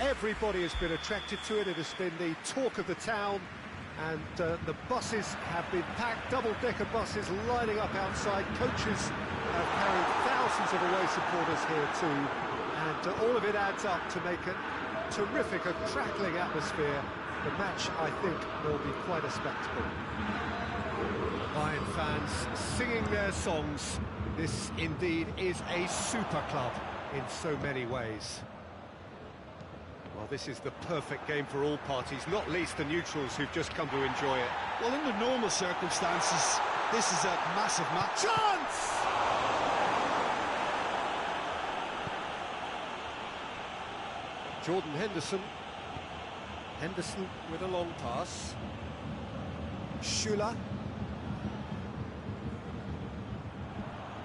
Everybody has been attracted to it. It has been the talk of the town, and the buses have been packed, double-decker buses lining up outside. Coaches have carried thousands of away supporters here too, and all of it adds up to make a terrific, a crackling atmosphere. The match, I think, will be quite a spectacle. Bayern fans singing their songs. This indeed is a super club in so many ways. Well, this is the perfect game for all parties, not least the neutrals who've just come to enjoy it. Well, under normal circumstances, this is a massive match. Chance! Jordan Henderson. Henderson with a long pass. Schüller.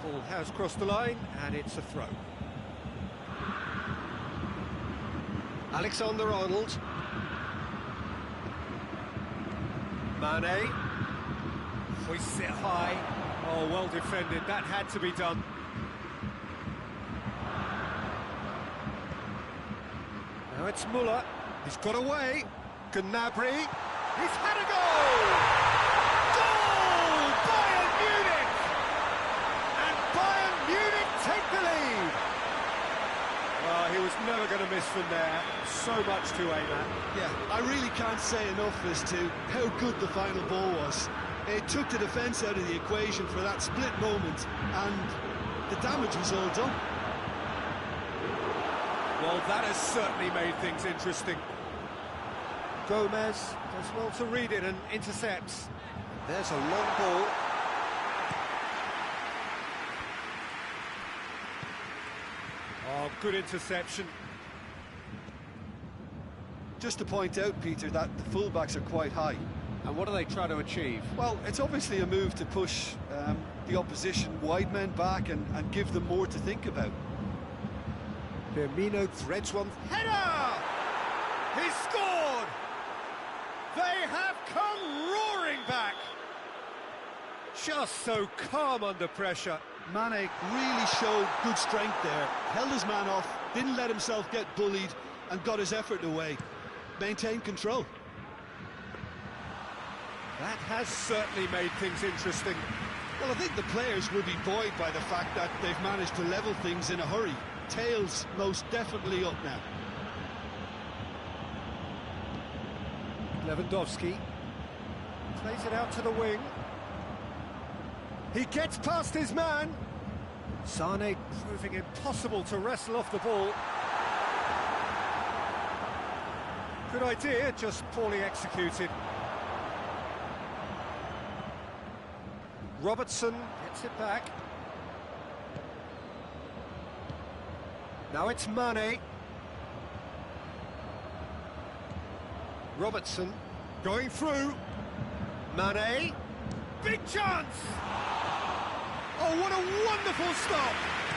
Ball has crossed the line, and it's a throw. Alexander-Arnold. Mane. Hoists it high. Oh, well defended. That had to be done. Now it's Müller. He's got away. Gnabry. He's had a goal! Goal! Bayern Munich! And Bayern Munich take the lead! Well, he was never going to miss from there. So much to aim at. Yeah, I really can't say enough as to how good the final ball was. It took the defence out of the equation for that split moment, and the damage was all done. Well, that has certainly made things interesting. Gomez does well to read it and intercepts. There's a long ball. Oh, good interception. Just to point out, Peter, that the fullbacks are quite high. And what do they try to achieve? Well, it's obviously a move to push the opposition wide men back and give them more to think about. Firmino threads one. Header! He scored! They have come roaring back! Just so calm under pressure. Mane really showed good strength there, held his man off, didn't let himself get bullied, and got his effort away. Maintained control. That has certainly made things interesting. Well, I think the players will be buoyed by the fact that they've managed to level things in a hurry. Tails most definitely up now. Lewandowski plays it out to the wing. He gets past his man. Sane proving impossible to wrestle off the ball. Good idea, just poorly executed. Robertson gets it back. Now it's Mane. Robertson going through. Mane. Big chance! Oh, what a wonderful stop!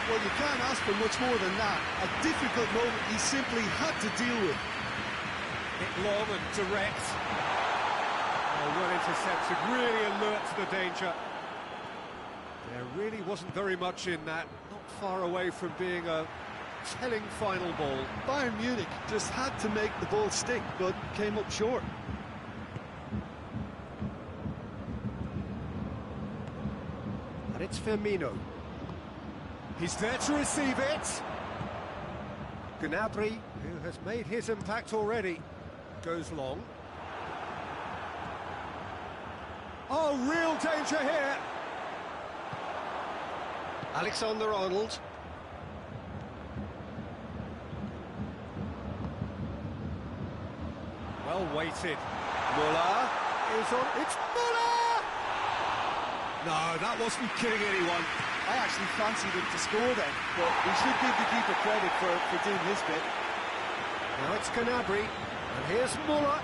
Well, you can't ask for much more than that. A difficult moment he simply had to deal with. Hit long and direct. Oh, well intercepted, really alert to the danger. There really wasn't very much in that. Not far away from being a telling final ball. Bayern Munich just had to make the ball stick, but came up short. And it's Firmino. He's there to receive it. Gnabry, who has made his impact already, goes long. Oh, real danger here. Alexander-Arnold. Well weighted. Müller is on. It's Müller! No, that wasn't kidding anyone. I actually fancied him to score then, but we should give the keeper credit for doing his bit. Now it's Gnabry, and here's Müller.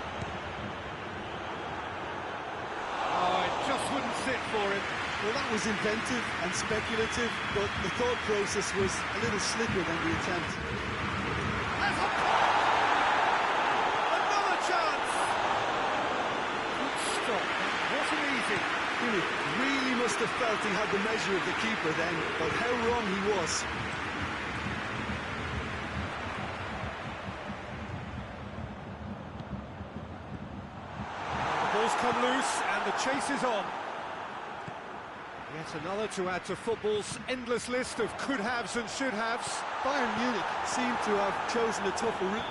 Oh, it just wouldn't sit for him. Well, that was inventive and speculative, but the thought process was a little slicker than the attempt. There's a another chance! Good stop. That wasn't easy. He really must have felt he had the measure of the keeper then, but how wrong he was. come loose and the chase is on. Yet another to add to football's endless list of could-haves and should-haves. Bayern Munich seem to have chosen a tougher route.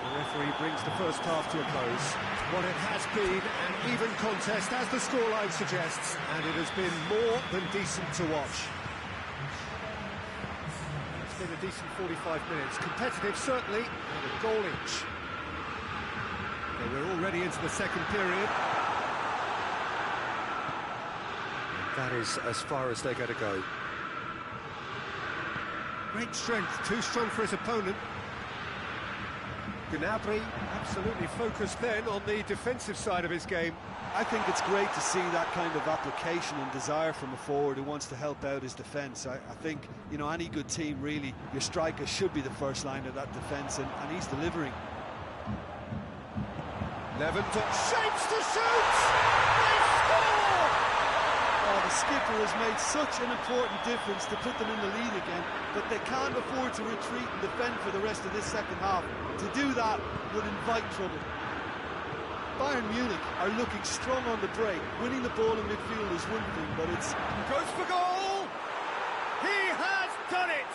The referee brings the first half to a close. Well, it has been an even contest, as the scoreline suggests, and it has been more than decent to watch. It's been a decent 45 minutes. Competitive, certainly, and a goal each. Okay, we're already into the second period. That is as far as they're going to go. Great strength, too strong for his opponent. Gnabry absolutely focused then on the defensive side of his game. I think it's great to see that kind of application and desire from a forward who wants to help out his defence. I think, you know, any good team, really, your striker should be the first line of that defence, and he's delivering. Lewandowski shapes to shoot! They score! Oh, the skipper has made such an important difference to put them in the lead again, but they can't afford to retreat and defend for the rest of this second half. To do that would invite trouble. Bayern Munich are looking strong on the break. Winning the ball in midfield is one thing, but it's... Goes for goal! He has done it!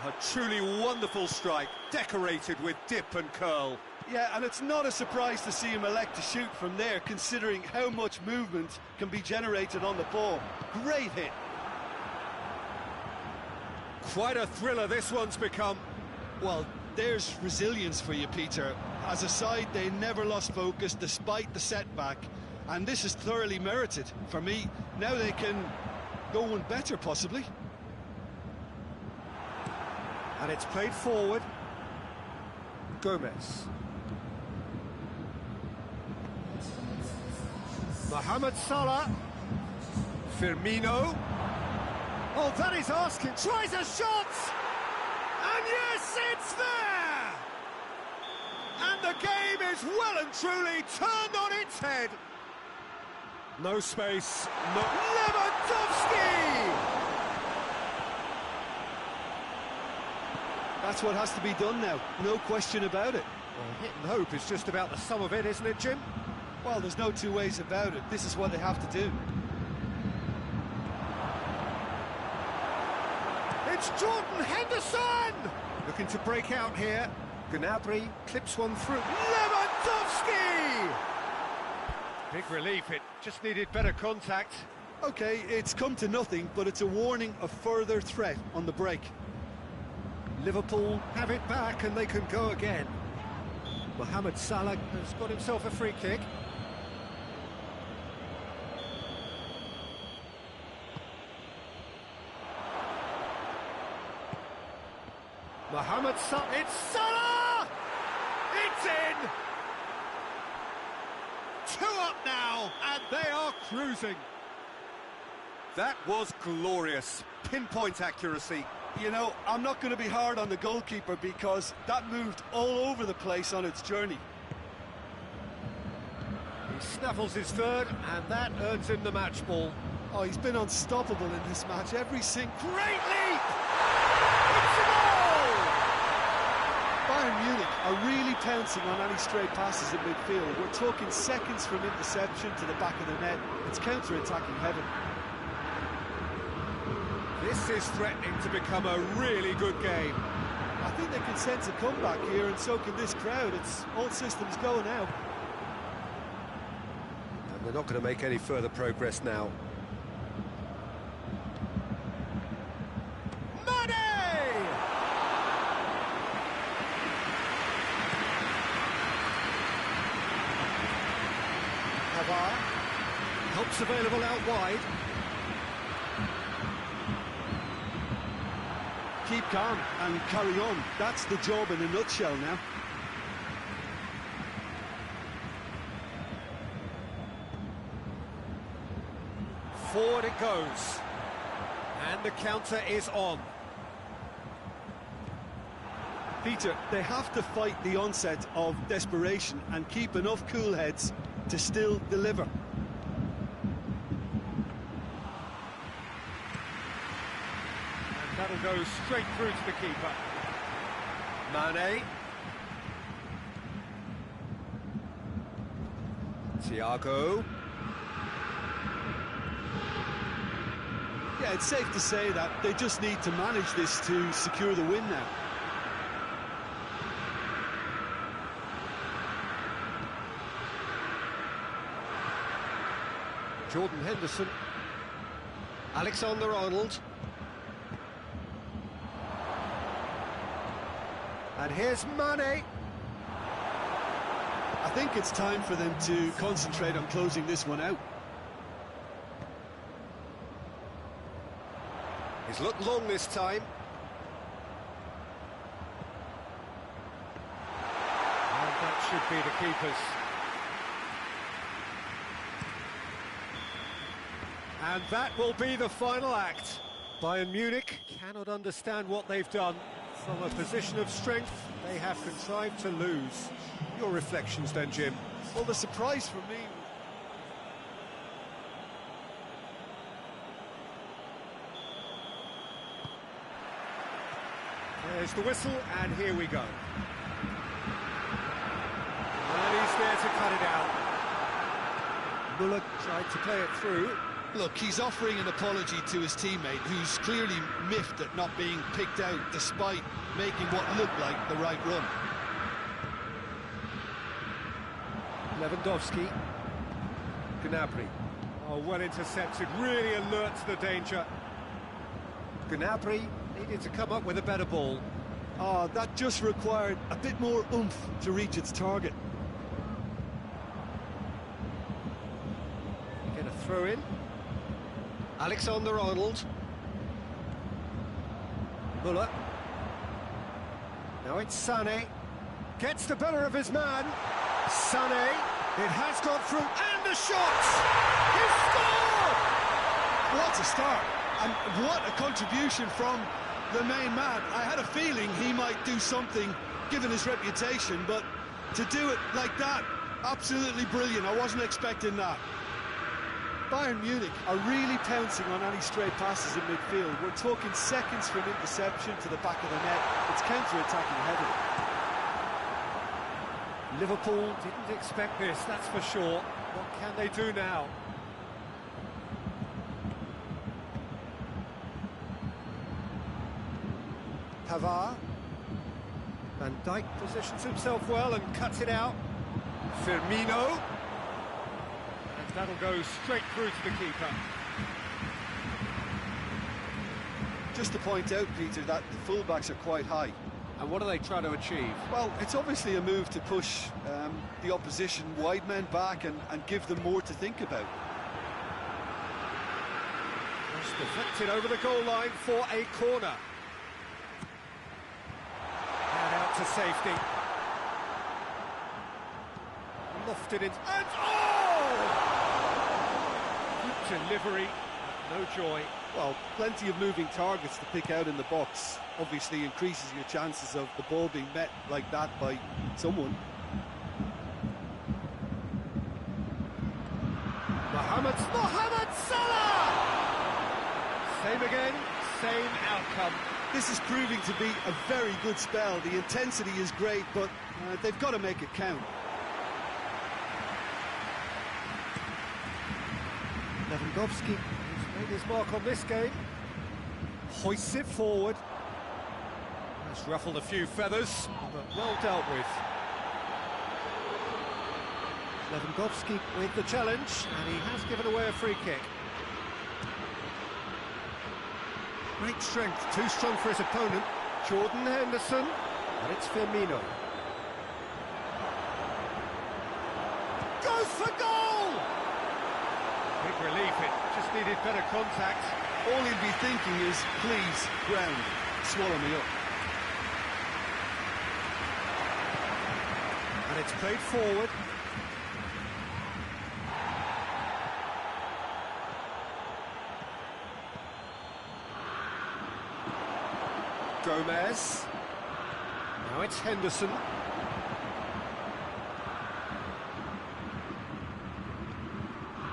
A truly wonderful strike, decorated with dip and curl. Yeah, and it's not a surprise to see him elect to shoot from there, considering how much movement can be generated on the ball. Great hit. Quite a thriller this one's become. Well, there's resilience for you, Peter. As a side, they never lost focus despite the setback, and this is thoroughly merited for me. Now they can go one better, possibly. And it's played forward. Gomez. Mohamed Salah. Firmino. Oh, that is asking. Tries a shot! And yes, it's there! And the game is well and truly turned on its head. No space. No. Lewandowski! That's what has to be done now, no question about it. Well, hit and hope is just about the sum of it, isn't it, Jim? Well, there's no two ways about it. This is what they have to do. It's Jordan Henderson! Looking to break out here. Gnabry clips one through. Lewandowski! Big relief, it just needed better contact. OK, it's come to nothing, but it's a warning of further threat on the break. Liverpool have it back and they can go again. Mohamed Salah has got himself a free kick. Mohamed Salah, it's Salah! It's in! 2 up now, and they are cruising. That was glorious. Pinpoint accuracy. You know, I'm not going to be hard on the goalkeeper because that moved all over the place on its journey. He snaffles his third, and that earns him the match ball. Oh, he's been unstoppable in this match. Every single... Great leap! It's a goal! Bayern Munich are really pouncing on any stray passes in midfield. We're talking seconds from interception to the back of the net. It's counter-attacking heaven. This is threatening to become a really good game. I think they can sense a comeback here, and so can this crowd. It's all systems go now. And they're not going to make any further progress now. Mane! Pavard. Help's available out wide. Keep calm and carry on. That's the job in a nutshell now. Forward it goes. And the counter is on. Peter, they have to fight the onset of desperation and keep enough cool heads to still deliver. That'll go straight through to the keeper. Mane. Thiago. Yeah, it's safe to say that they just need to manage this to secure the win now. Jordan Henderson. Alexander-Arnold. And here's Mane. I think it's time for them to concentrate on closing this one out. He's looked long this time. And that should be the keeper's. And that will be the final act. Bayern Munich cannot understand what they've done. From a position of strength, they have contrived to lose. Your reflections then, Jim? Well, the surprise for me... There's the whistle, and here we go. And he's there to cut it out. Müller tried to play it through. Look, he's offering an apology to his teammate, who's clearly miffed at not being picked out despite making what looked like the right run. Lewandowski. Gnabry. Oh, well intercepted, really alert to the danger. Gnabry needed to come up with a better ball. Oh, that just required a bit more oomph to reach its target. Get a throw in. Alexander-Arnold. Müller. Now it's Sané. Gets the better of his man. Sané. It has gone through, and the shot! He scored! What a start, and what a contribution from the main man. I had a feeling he might do something, given his reputation, but to do it like that, absolutely brilliant. I wasn't expecting that. Bayern Munich are really pouncing on any stray passes in midfield. We're talking seconds from interception to the back of the net. It's counter-attacking heavily. Liverpool didn't expect this, that's for sure. What can they do now? Pavard. Van Dijk positions himself well and cuts it out. Firmino. And that'll go straight through to the keeper. Just to point out, Peter, that the fullbacks are quite high. And what are they trying to achieve? Well, it's obviously a move to push the opposition wide men back and give them more to think about. Just deflected over the goal line for a corner. And out to safety. Lofted it, and oh! Good delivery, no joy. Well, plenty of moving targets to pick out in the box. Obviously increases your chances of the ball being met like that by someone. Mohamed Salah! Same again, same outcome. This is proving to be a very good spell. The intensity is great, but they've got to make it count. Lewandowski has made his mark on this game. Hoists it forward. Has ruffled a few feathers, but well dealt with. Lewandowski with the challenge, and he has given away a free kick. Great strength, too strong for his opponent. Jordan Henderson, and it's Firmino. Goes for goal! Big relief, it just needed better contact. All he'd be thinking is, please, ground, swallow me up. And it's played forward. Gomez. Now it's Henderson.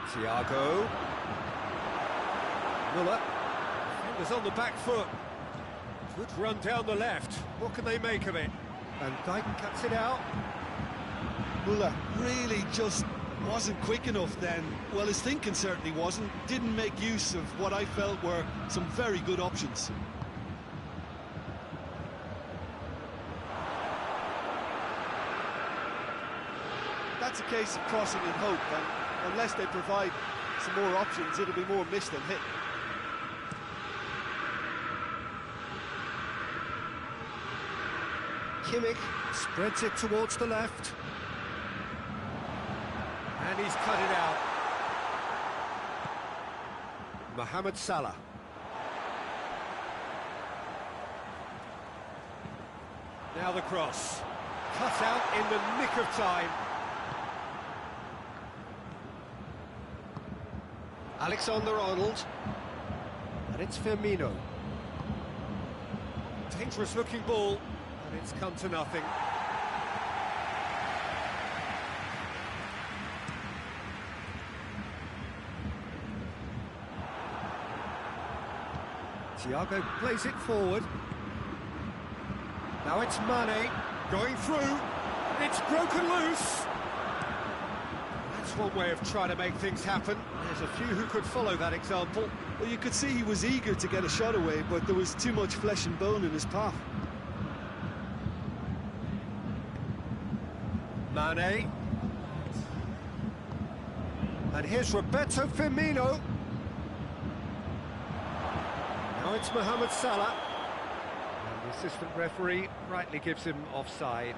Thiago. Müller. Defenders on the back foot. Good run down the left. What can they make of it? Van Dijk cuts it out. Müller really just Wasn't quick enough then. Well, his thinking certainly wasn't. Didn't make use of what I felt were some very good options. That's a case of crossing in hope, and unless they provide some more options, it'll be more miss than hit. Kimmich spreads it towards the left. And he's cut it out. Mohamed Salah. Now the cross. Cut out in the nick of time. Alexander-Arnold. And it's Firmino. Dangerous looking ball. And it's come to nothing. Thiago plays it forward. Now it's Mane going through. It's broken loose. That's one way of trying to make things happen. There's a few who could follow that example. Well, you could see he was eager to get a shot away, but there was too much flesh and bone in his path. Mane. And here's Roberto Firmino. Now it's Mohamed Salah. And the assistant referee rightly gives him offside.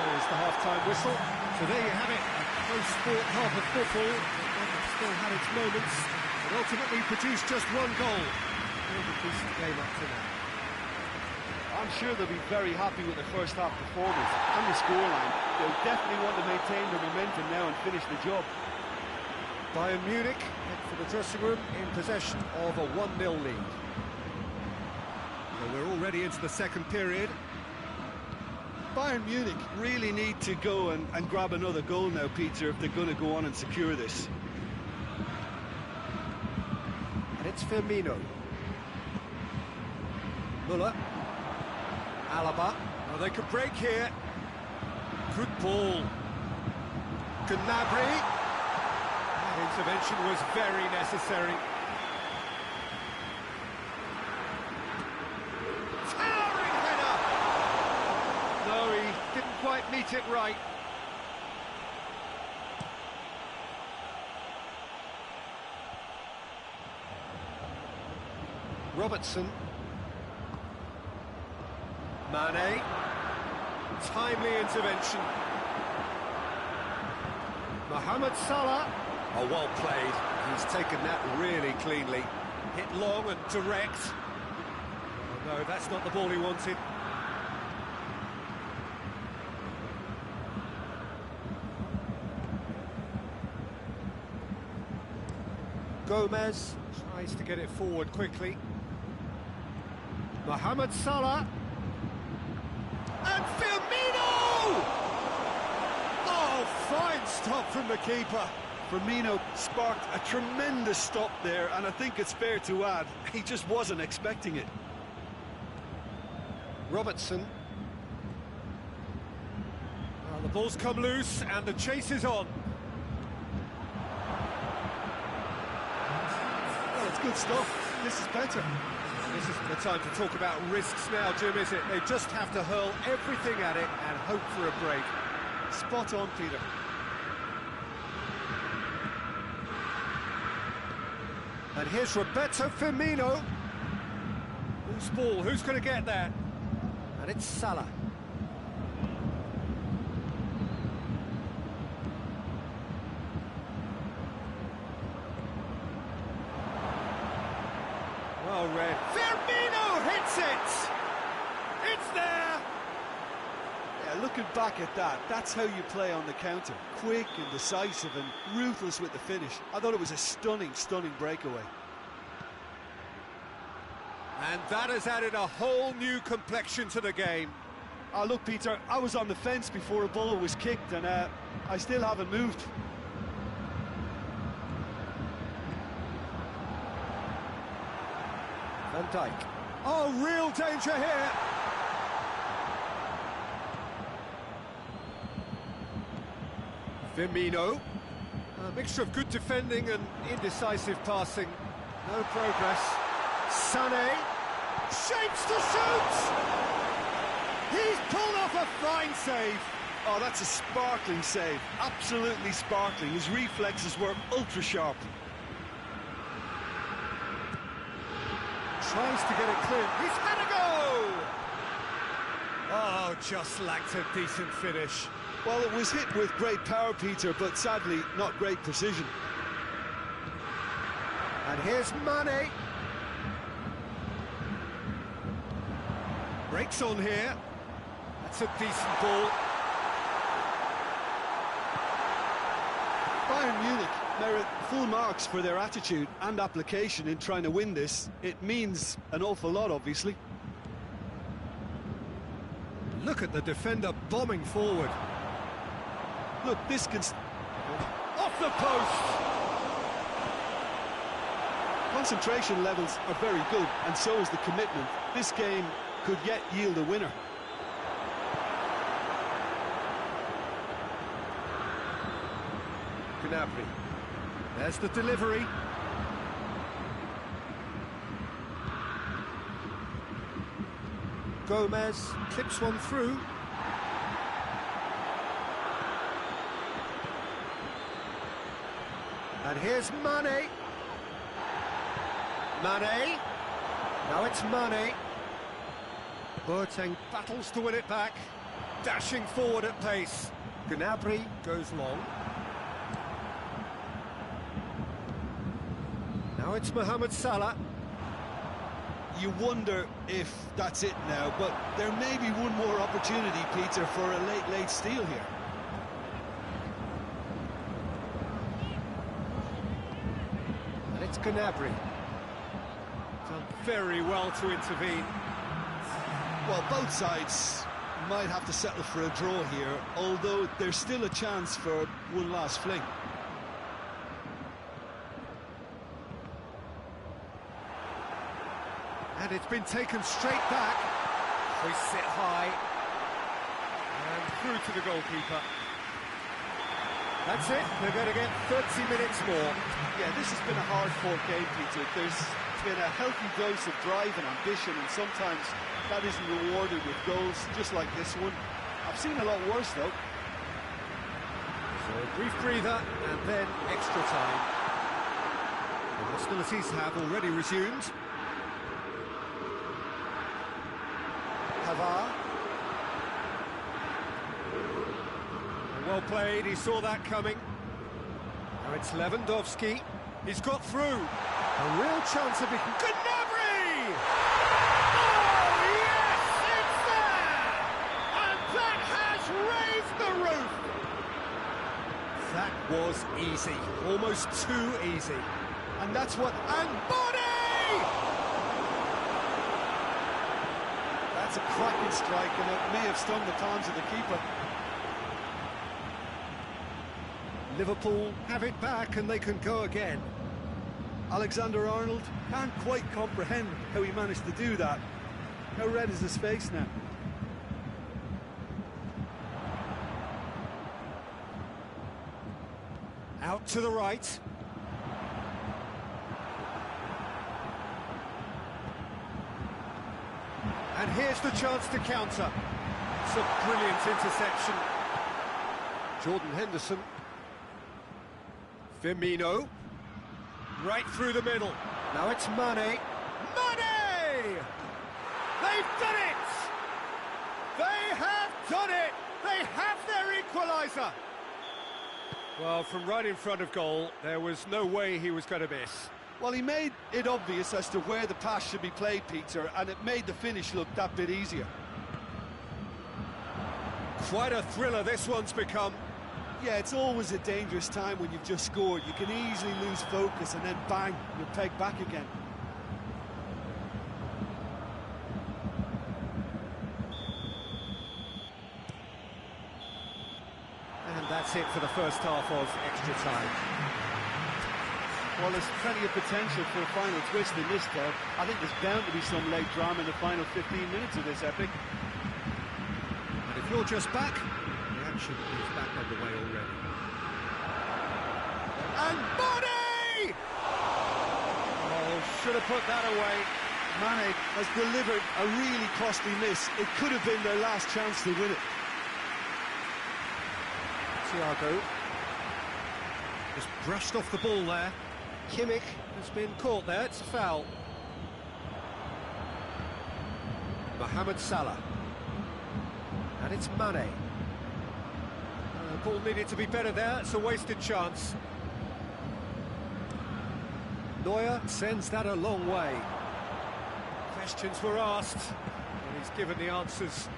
There's the half-time whistle. So there you have it, a close-fought half of football. It still had its moments, but ultimately produced just one goal. All the decent game up to now. I'm sure they'll be very happy with the first half performance and the scoreline. They'll definitely want to maintain the momentum now and finish the job. Bayern Munich head for the dressing room in possession of a 1-0 lead. So we're already into the second period. Bayern Munich really need to go and grab another goal now, Peter, if they're going to go on and secure this. And it's Firmino. Müller. Alaba. Oh, they could break here. Good ball. Gnabry. That intervention was very necessary. Towering header! No, he didn't quite meet it right. Robertson. Mane. Timely intervention. Mohamed Salah. Oh, well played. He's taken that really cleanly. Hit long and direct. Oh, no, that's not the ball he wanted. Gomez tries to get it forward quickly. Mohamed Salah. And Firmino! Oh, fine stop from the keeper. Firmino sparked a tremendous stop there, and I think it's fair to add, he just wasn't expecting it. Robertson. Well, the ball's come loose, and the chase is on. Well, it's good stuff. This is better. This isn't the time to talk about risks now, Jim, is it? They just have to hurl everything at it and hope for a break. Spot on, Peter. And here's Roberto Firmino. Who's ball? Who's going to get that? And it's Salah. Well read. Firmino hits it! It's there! Yeah, looking back at that, that's how you play on the counter. Quick and decisive and ruthless with the finish. I thought it was a stunning, stunning breakaway. And that has added a whole new complexion to the game. Oh, look, Peter, I was on the fence before a ball was kicked, and I still haven't moved. Van Dijk. Oh, real danger here. Firmino. A mixture of good defending and indecisive passing. No progress. Sané. Shapes to shoot! He's pulled off a fine save. Oh, that's a sparkling save. Absolutely sparkling. His reflexes were ultra sharp. Tries to get it clear. He's had a go! Oh, just lacked a decent finish. Well, it was hit with great power, Peter, but sadly, not great precision. And here's Mane. Breaks on here. That's a decent ball. Bayern Munich merit full marks for their attitude and application in trying to win this. It means an awful lot, obviously. Look at the defender bombing forward. Look, this can... Off the post! Concentration levels are very good, and so is the commitment. This game could yet yield a winner. Gnabry. There's the delivery. Gomez clips one through. And here's Mane. Mane. Now it's Mane. Boateng battles to win it back. Dashing forward at pace. Gnabry goes long. Now it's Mohamed Salah. You wonder if that's it now, but there may be one more opportunity, Peter, for a late steal here. And it's Gnabry. Done very well to intervene. Well, both sides might have to settle for a draw here, although there's still a chance for one last fling. And it's been taken straight back. Hoists it high. And through to the goalkeeper. That's it, they're going to get 30 minutes more. Yeah, this has been a hard-fought game, Peter. There's been a healthy dose of drive and ambition, and sometimes that isn't rewarded with goals, just like this one. I've seen a lot worse, though. So a brief breather, and then extra time. The hostilities have already resumed. Pavard. Well played, he saw that coming. Now it's Lewandowski. He's got through. A real chance of it. Gnabry! Oh, yes, it's there! And that has raised the roof! That was easy, almost too easy. And that's what... And body! That's a cracking strike, and it may have stung the palms of the keeper. Liverpool have it back and they can go again. Alexander-Arnold can't quite comprehend how he managed to do that. How red is his face now? Out to the right. And here's the chance to counter. It's a brilliant interception. Jordan Henderson. Firmino. Right through the middle. Now it's Mane. Mane! They've done it! They have done it! They have their equaliser! Well, from right in front of goal, there was no way he was going to miss. Well, he made it obvious as to where the pass should be played, Peter, and it made the finish look that bit easier. Quite a thriller this one's become. Yeah, it's always a dangerous time when you've just scored. You can easily lose focus and then bang, you're pegged back again. And that's it for the first half of extra time. Well, there's plenty of potential for a final twist in this, though. I think there's bound to be some late drama in the final 15 minutes of this epic. And if you're just back, the action is back on the way already. And Mane! Oh, should have put that away. Mane has delivered a really costly miss. It could have been their last chance to win it. Thiago just brushed off the ball there. Kimmich has been caught there, it's a foul. Mohamed Salah. And it's Mane. The ball needed to be better there, it's a wasted chance. Neuer sends that a long way. Questions were asked, and he's given the answers.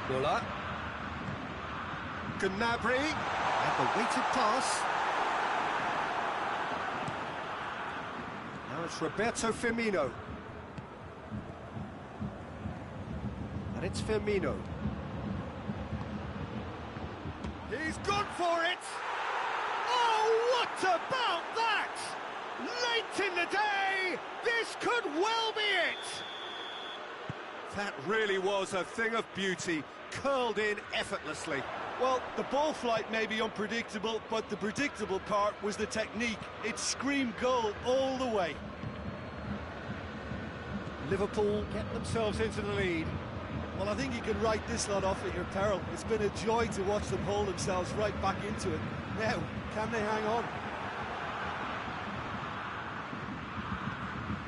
Müller. Gnabry, and the weighted pass. Now it's Roberto Firmino. And it's Firmino. He's gone for it! Oh, what about that? Late in the day, this could well be it! That really was a thing of beauty, curled in effortlessly. Well, the ball flight may be unpredictable, but the predictable part was the technique. It screamed goal all the way. Liverpool get themselves into the lead. Well, I think you can write this lot off at your peril. It's been a joy to watch them hold themselves right back into it. Now, can they hang on?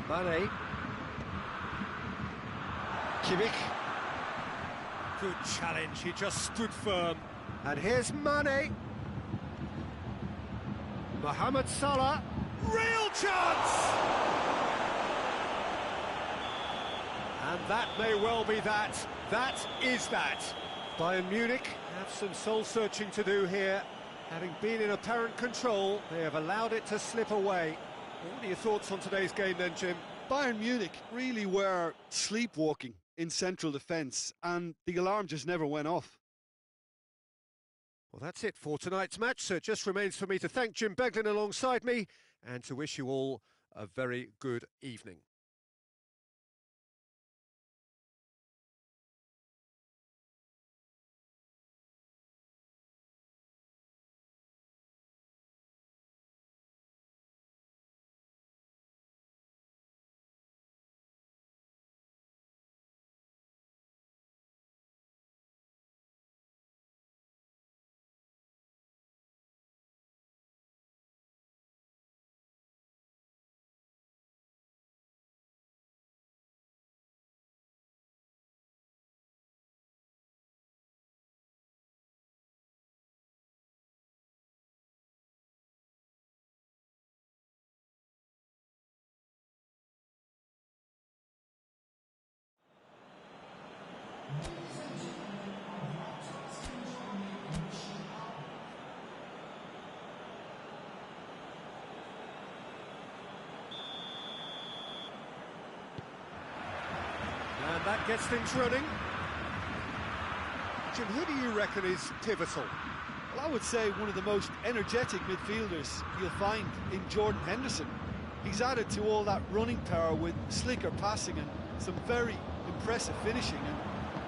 Mane. Kimmich. Good challenge, he just stood firm. And here's Mane. Mohamed Salah. Real chance! And that may well be that. That is that. Bayern Munich have some soul-searching to do here. Having been in apparent control, they have allowed it to slip away. What are your thoughts on today's game then, Jim? Bayern Munich really were sleepwalking in central defence, and the alarm just never went off. Well, that's it for tonight's match, so it just remains for me to thank Jim Beglin alongside me and to wish you all a very good evening. And that gets things running. Jim, who do you reckon is pivotal? Well, I would say one of the most energetic midfielders you'll find in Jordan Henderson. He's added to all that running power with slicker passing and some very impressive finishing,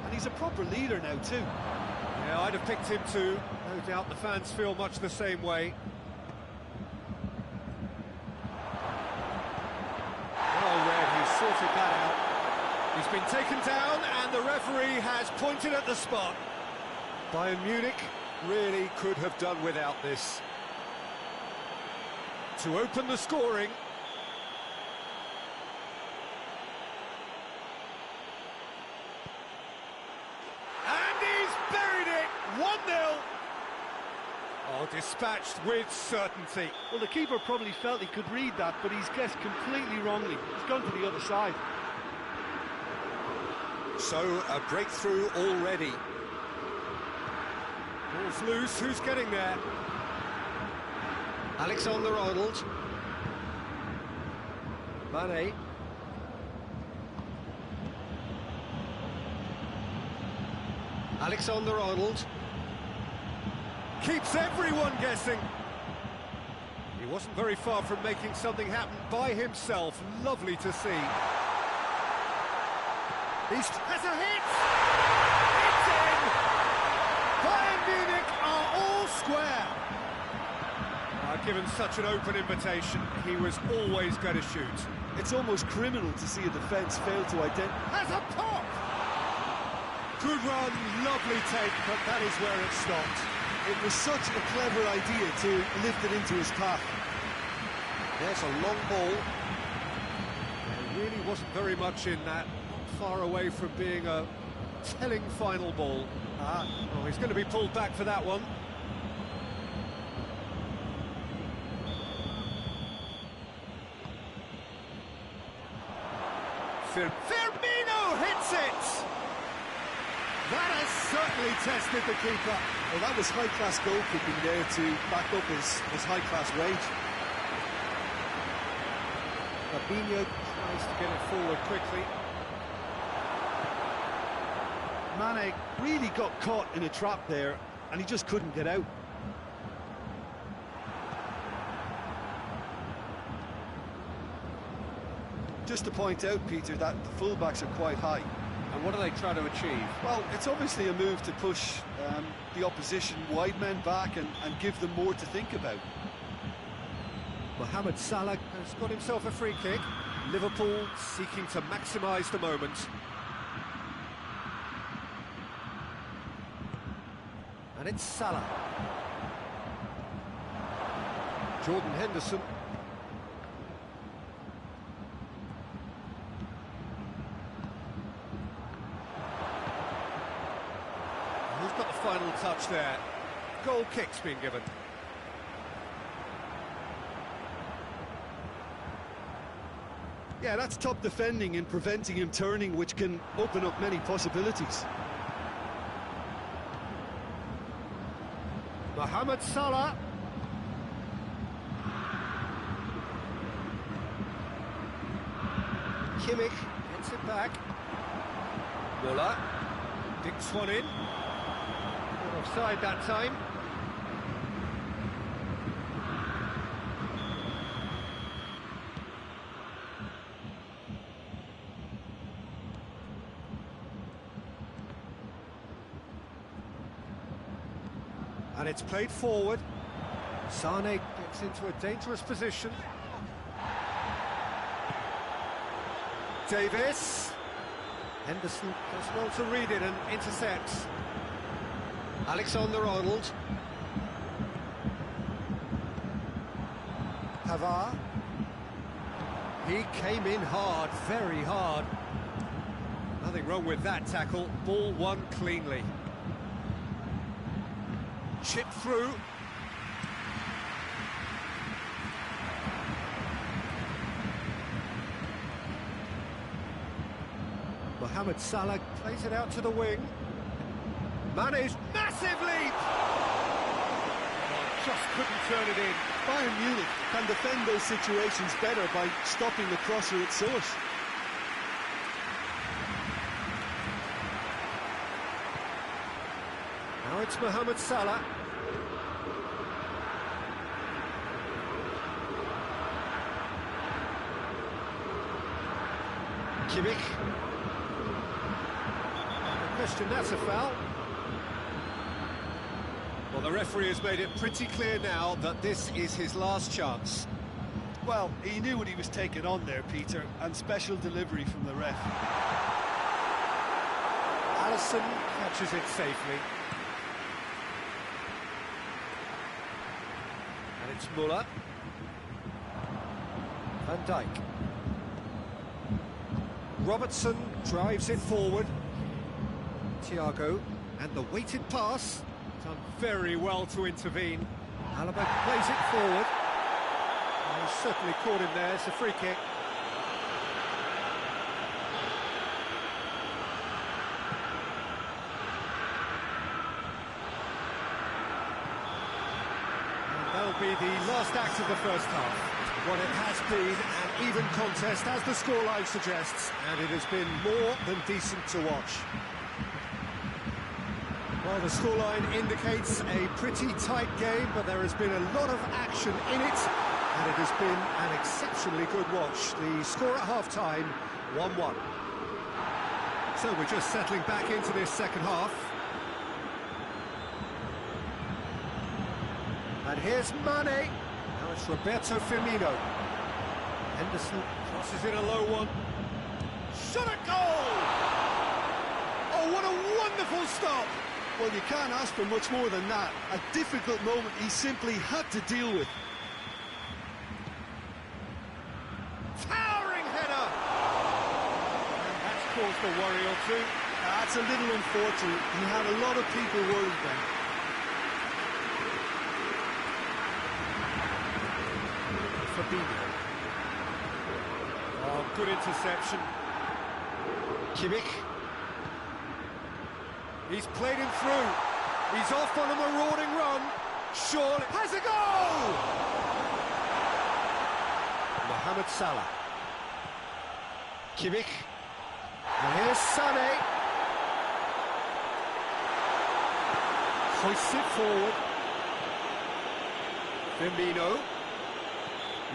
and he's a proper leader now too. Yeah, I'd have picked him too. No doubt the fans feel much the same way. Well read, he's sorted that out. He's been taken down and the referee has pointed at the spot. Bayern Munich really could have done without this. To open the scoring. And he's buried it! 1-0. Oh, dispatched with certainty. Well, the keeper probably felt he could read that, but he's guessed completely wrongly. He's gone to the other side. So, a breakthrough already. Ball's loose, who's getting there? Alexander-Arnold. Mane. Alexander-Arnold. Keeps everyone guessing. He wasn't very far from making something happen by himself. Lovely to see. He has a hit! It's in! Bayern Munich are all square. Given such an open invitation, he was always going to shoot. It's almost criminal to see a defence fail to identify. Has a pop! Good run, lovely take, but that is where it stopped. It was such a clever idea to lift it into his path. There's a long ball. There really wasn't very much in that, not far away from being a telling final ball. Oh, he's going to be pulled back for that one. Firmino hits it! That has certainly tested the keeper. Well, that was high-class goalkeeping there to back up his high-class rage. Fabinho tries to get it forward quickly. Mane really got caught in a trap there, and he just couldn't get out. Just to point out, Peter, that the fullbacks are quite high. And what are they trying to achieve? Well, it's obviously a move to push the opposition wide men back and give them more to think about. Mohamed Salah has got himself a free kick. Liverpool seeking to maximise the moment. And it's Salah. Jordan Henderson. Who's got the final touch there? Goal kick's been given. Yeah, that's top defending and preventing him turning, which can open up many possibilities. Mohamed Salah. Kimmich gets it back. Muller dicks one in. Not offside that time. And it's played forward. Sane gets into a dangerous position. Davis. Henderson does well to read it and intercepts. Alexander-Arnold. Pavard. He came in hard, very hard. Nothing wrong with that tackle. Ball won cleanly. Chip through. Mohamed Salah plays it out to the wing. Mane's massive leap! Oh, just couldn't turn it in. Bayern Munich can defend those situations better by stopping the crosser at source. Now it's Mohamed Salah. Kimmich. No question, that's a foul. Well, the referee has made it pretty clear now that this is his last chance. Well, he knew what he was taking on there, Peter, and special delivery from the ref. Alisson catches it safely. And it's Muller. Van Dijk. Robertson drives it forward. Thiago, and the weighted pass. Done very well to intervene. Alaba plays it forward. Oh, he's certainly caught him there. It's a free kick. And that'll be the last act of the first half. What it has been an even contest, as the scoreline suggests, and it has been more than decent to watch. Well, the scoreline indicates a pretty tight game, but there has been a lot of action in it, and it has been an exceptionally good watch. The score at half-time, 1-1. So we're just settling back into this second half. And here's Mane. That's Roberto Firmino. Henderson crosses in a low one. Shot at goal! Oh, what a wonderful stop! Well, you can't ask for much more than that. A difficult moment he simply had to deal with. Towering header! And that's caused a worry or two. That's a little unfortunate. He had a lot of people worried then. Fabinho. Oh, good interception. Kimmich. He's played him through. He's off on a marauding run. Surely has a goal! Mohamed Salah. Kimmich. And here's Sané. Hoists it forward. Firmino.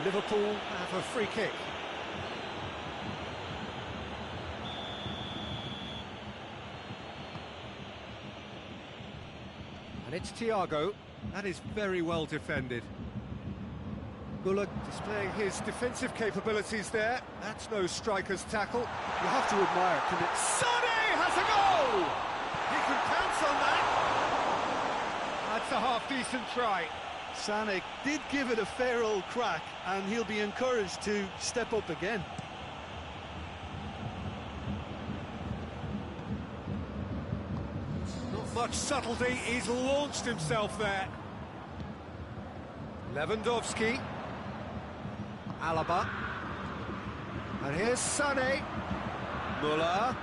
Liverpool have a free kick. And it's Thiago. That is very well defended. Müller displaying his defensive capabilities there. That's no striker's tackle. You have to admire. Sané has a goal! He can pounce on that. That's a half-decent try. Sané did give it a fair old crack, and he'll be encouraged to step up again. Not much subtlety, he's launched himself there. Lewandowski. Alaba. And here's Sané. Müller.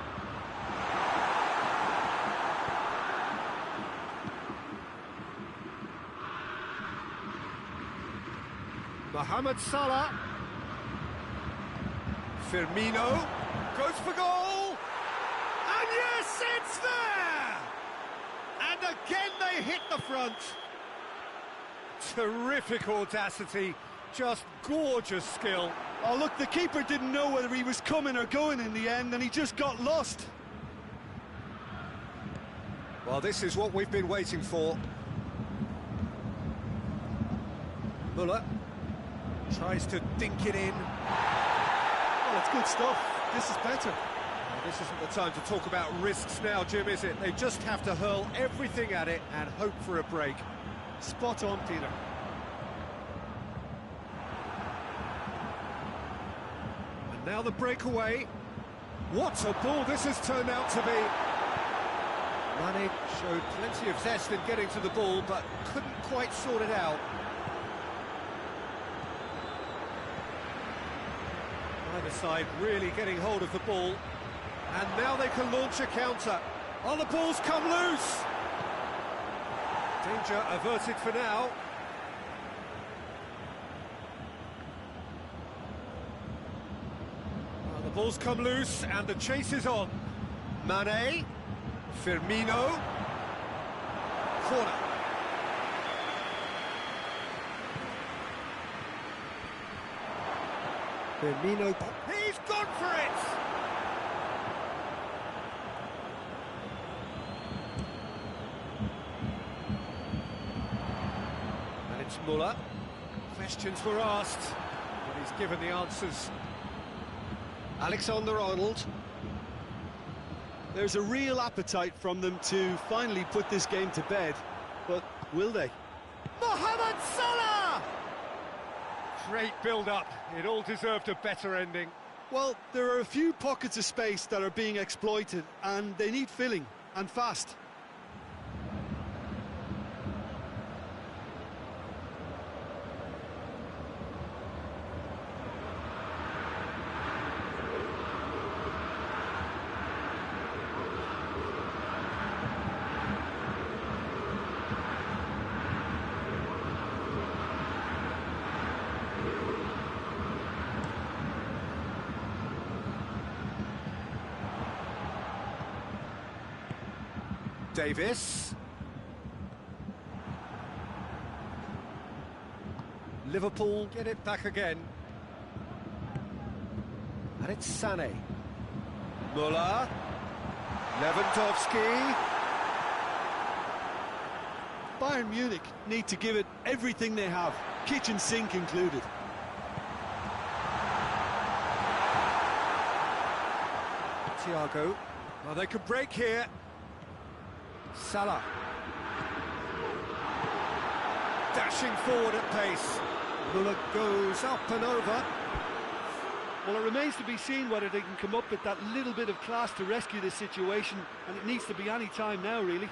Mohamed Salah. Firmino goes for goal. And yes, it's there! And again they hit the front. Terrific audacity, just gorgeous skill. Oh, look, the keeper didn't know whether he was coming or going in the end, and he just got lost. Well, this is what we've been waiting for. Müller tries to dink it in. Well, it's good stuff. This is better. Well, this isn't the time to talk about risks now, Jim, is it? They just have to hurl everything at it and hope for a break. Spot on, Peter. And now the breakaway. What a ball this has turned out to be. Mane showed plenty of zest in getting to the ball, but couldn't quite sort it out. Either side really getting hold of the ball. And now they can launch a counter. Oh, the ball's come loose! Danger averted for now. Oh, the ball's come loose and the chase is on. Mane. Firmino. Corner. Firmino. He's gone for it! And it's Müller. Questions were asked, but he's given the answers. Alexander-Arnold. There's a real appetite from them to finally put this game to bed, but will they? Mohamed Salah! Great build-up. It all deserved a better ending. Well, there are a few pockets of space that are being exploited, and they need filling, and fast. Davis. Liverpool get it back again. And it's Sané. Müller. Lewandowski. Bayern Munich need to give it everything they have. kitchen sink included. Thiago. Well, they could break here. Salah. Dashing forward at pace. Muller goes up and over. Well, it remains to be seen whether they can come up with that little bit of class to rescue this situation, and it needs to be any time now, really.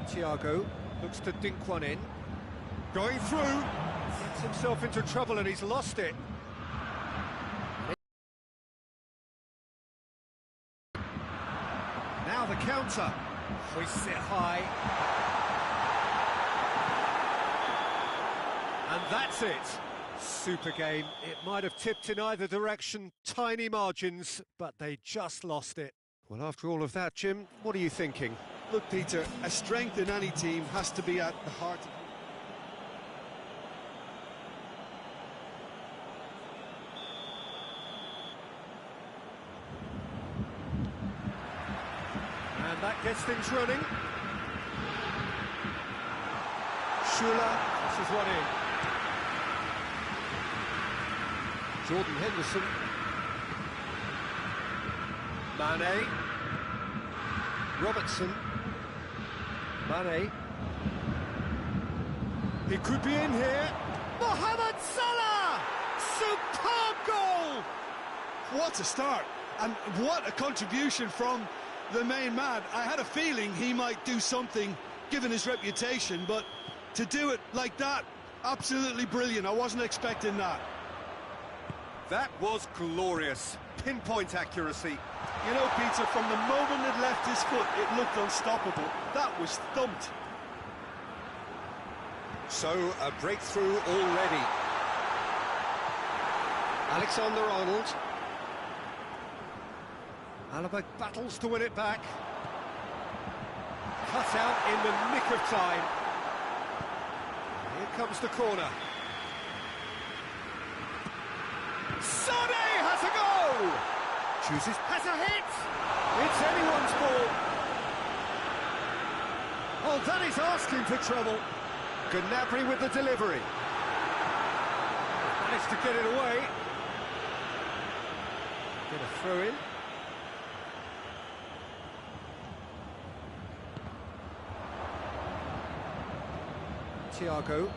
Thiago looks to dink one in. Going through. Gets himself into trouble and he's lost it. Now the counter. Hoists it high. And that's it. Super game. It might have tipped in either direction. Tiny margins, but they just lost it. Well, after all of that, Jim, what are you thinking? Look, Peter, a strength in any team has to be at the heart of it. And that gets things running. Schuller passes one in. Jordan Henderson. Mane. Robertson. Mane. He could be in here. Mohamed Salah! Superb goal! What a start, and what a contribution from the main man. I had a feeling he might do something, given his reputation, but to do it like that, absolutely brilliant. I wasn't expecting that. That was glorious. Pinpoint accuracy. You know, Peter, from the moment it left his foot, it looked unstoppable. That was thumped. So, a breakthrough already. Alexander-Arnold. Alaba battles to win it back. Cut out in the nick of time. Here comes the corner. Sane has a go! Chooses, has a hit! It's anyone's ball. Oh, that is asking for trouble. Gnabry with the delivery. Managed to get it away. Get a throw in. Thiago.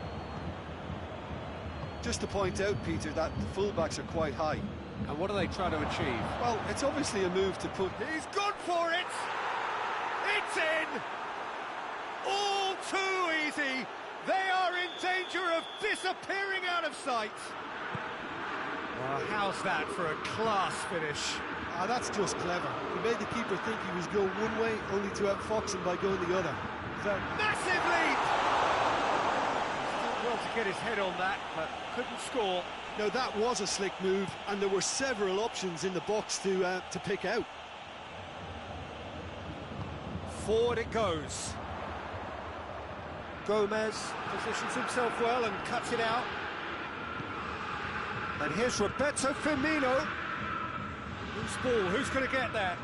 Just to point out, Peter, that the fullbacks are quite high. And what are they trying to achieve? Well, it's obviously a move to put... He's gone for it! It's in! All too easy! They are in danger of disappearing out of sight! Well, how's that for a class finish? Ah, that's just clever. He made the keeper think he was going one way, only to outfox him by going the other. Massive lead! Well to get his head on that, but couldn't score. No, that was a slick move, and there were several options in the box to pick out. Forward it goes. Gomez positions himself well and cuts it out. And here's Roberto Firmino. Who's ball? Who's going to get there?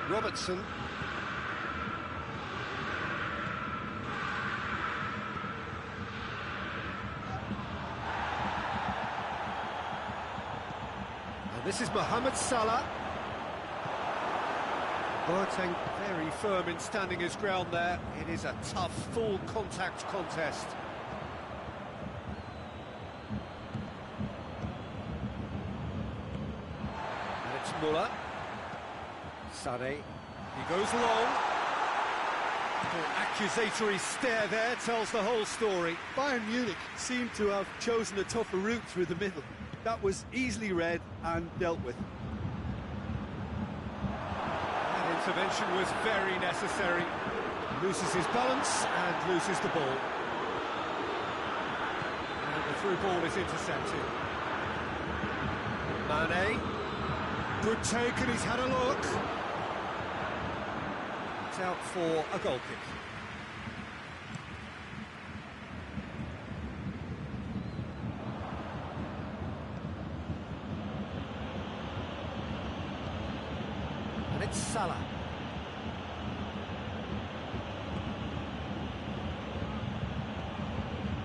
Robertson. This is Mohamed Salah. Boateng very firm in standing his ground there. It is a tough, full contact contest. And it's Muller. Sané. He goes long. Little accusatory stare there tells the whole story. Bayern Munich seemed to have chosen a tougher route through the middle. That was easily read and dealt with. That intervention was very necessary. Loses his balance and loses the ball. through ball is intercepted. Mane. Good take, and he's had a look. It's out for a goal kick. And it's Salah.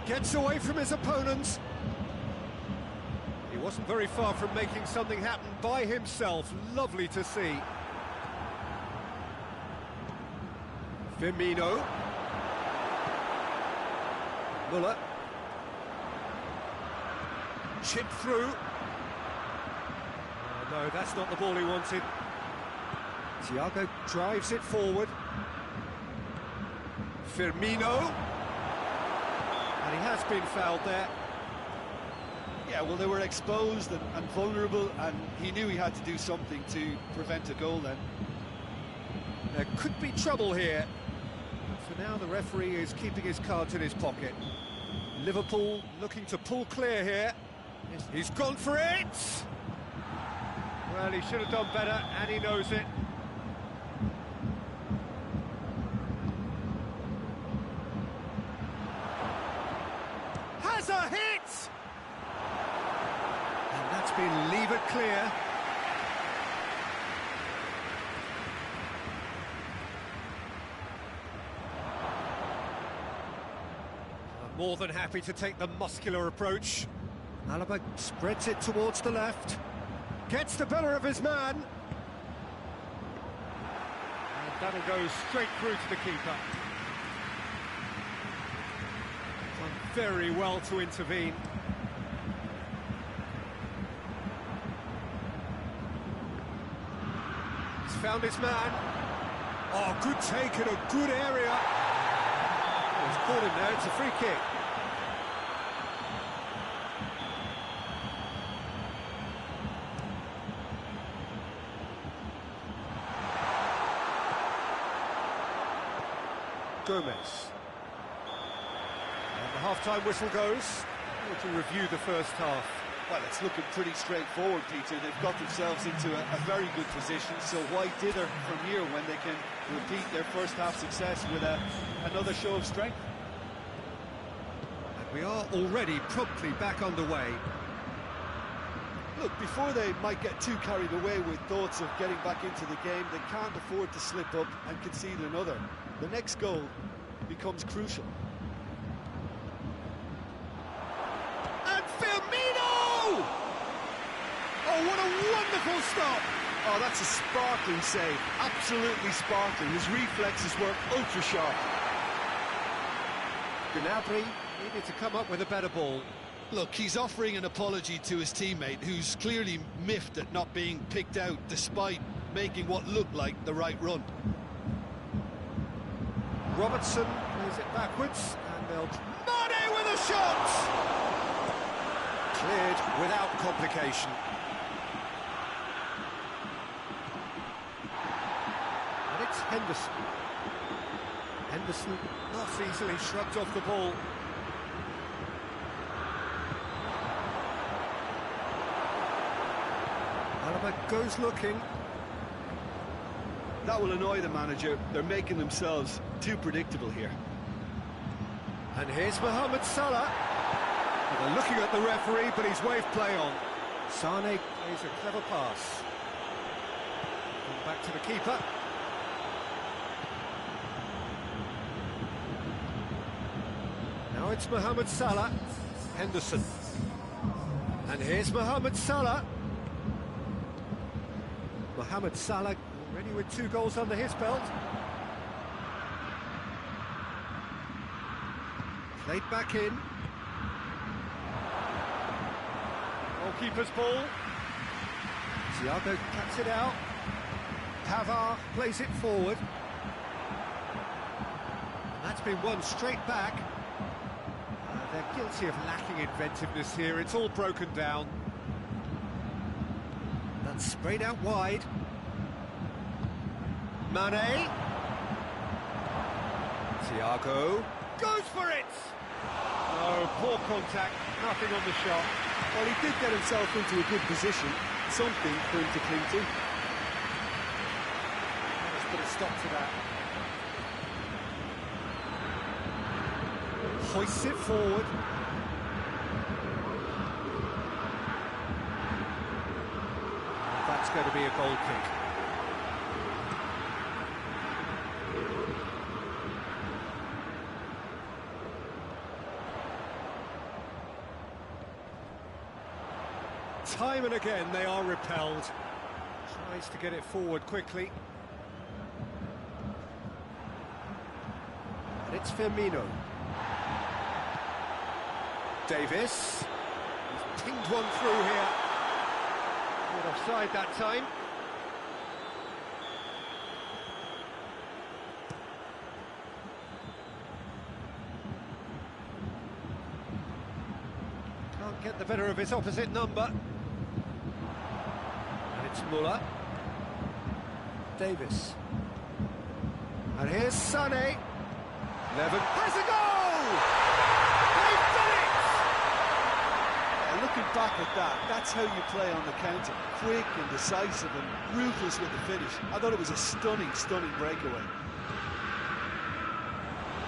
Gets away from his opponents. He wasn't very far from making something happen by himself. Lovely to see. Firmino. Muller. Chip through. Oh, no, that's not the ball he wanted. Thiago drives it forward. Firmino. And he has been fouled there. Yeah, well, they were exposed and vulnerable, and he knew he had to do something to prevent a goal then. There could be trouble here. But for now, the referee is keeping his cards in his pocket. Liverpool looking to pull clear here. He's gone for it! Well, he should have done better, and he knows it. Has a hit! And that's been levered clear. More than happy to take the muscular approach. Alaba spreads it towards the left. Gets the better of his man. And that'll go straight through to the keeper. Done very well to intervene. He's found his man. Oh, good take in a good area. Oh, he's caught him there, it's a free kick. Gomez. And the half-time whistle goes. To review the first half. Well, it's looking pretty straightforward, Peter. They've got themselves into a very good position, so why dither from here when they can repeat their first half success with another show of strength? And we are already promptly back underway. Look, before they might get too carried away with thoughts of getting back into the game, they can't afford to slip up and concede another. The next goal becomes crucial. And Firmino! Oh, what a wonderful stop! Oh, that's a sparkling save. Absolutely sparkling. His reflexes were ultra-sharp. Gnabry needed to come up with a better ball. Look, he's offering an apology to his teammate, who's clearly miffed at not being picked out despite making what looked like the right run. Robertson plays it backwards, and they'll... Mane with a shot! Cleared without complication. And it's Henderson. Henderson not easily shrugged off the ball. Alaba goes looking. That will annoy the manager. They're making themselves too predictable here. And here's Mohamed Salah. Well, they're looking at the referee, but he's waved play on. Sane plays a clever pass. Come back to the keeper. Now it's Mohamed Salah. Henderson. And here's Mohamed Salah. Mohamed Salah already with 2 goals under his belt. Played back in. Goalkeeper's ball. Thiago cuts it out. Pavard plays it forward. And that's been won straight back. They're guilty of lacking inventiveness here. It's all broken down. That's sprayed out wide. Mane. Thiago goes for it! Oh, poor contact, nothing on the shot. Well, he did get himself into a good position, something for him to cling to. Let's put a stop to that. Hoists it forward. That's going to be a goal kick. Time and again they are repelled. Tries to get it forward quickly. And it's Firmino. Davis. He's pinged one through here. Not offside that time. Can't get the better of his opposite number. It's Muller. Davis. And here's Sané. Levin has a goal! They've done it! Looking back at that, that's how you play on the counter. Quick and decisive and ruthless with the finish. I thought it was a stunning, stunning breakaway.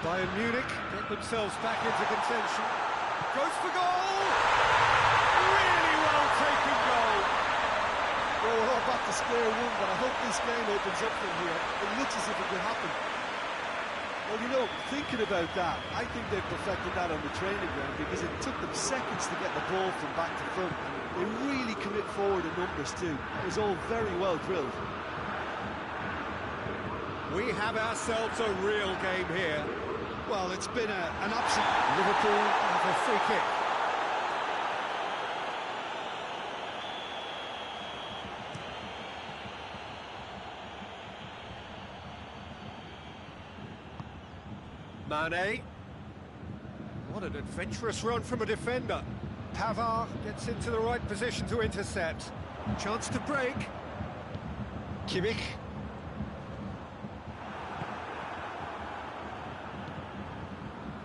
Bayern Munich get themselves back into contention. Goes for goal! Really well taken goal. Well, we're all back to square one, but I hope this game opens up from here. It looks as if it could happen. Well, you know, thinking about that, I think they've perfected that on the training ground because it took them seconds to get the ball from back to front. They really commit forward in numbers too. It was all very well drilled. We have ourselves a real game here. Well, it's been an absolute... Liverpool have a free kick. Mane. What an adventurous run from a defender. Pavard gets into the right position to intercept. Chance to break. Kimmich.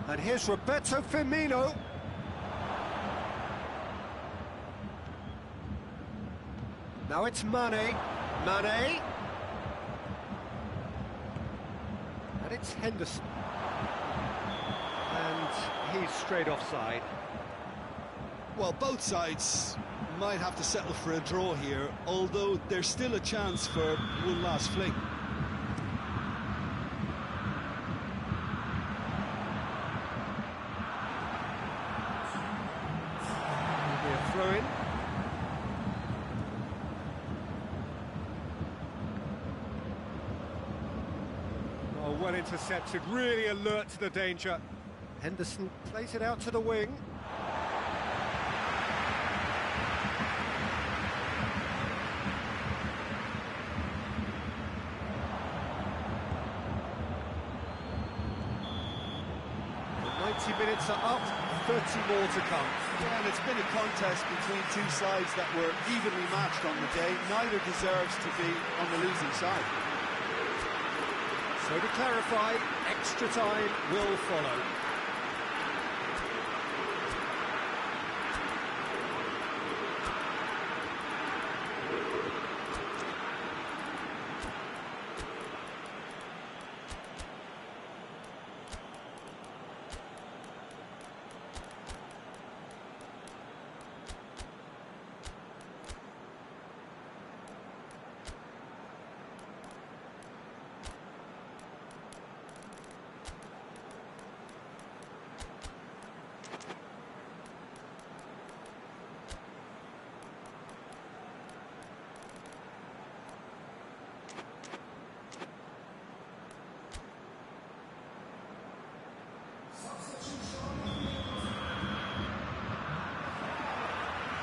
And here's Roberto Firmino. Now it's Mane. Mane. And it's Henderson. And he's straight offside. Well, both sides might have to settle for a draw here, although there's still a chance for one last fling. Maybe a throw-in. Oh, well intercepted, really alert to the danger. Henderson plays it out to the wing. The 90 minutes are up, 30 more to come. Yeah, and it's been a contest between two sides that were evenly matched on the day. Neither deserves to be on the losing side. So to clarify, extra time will follow.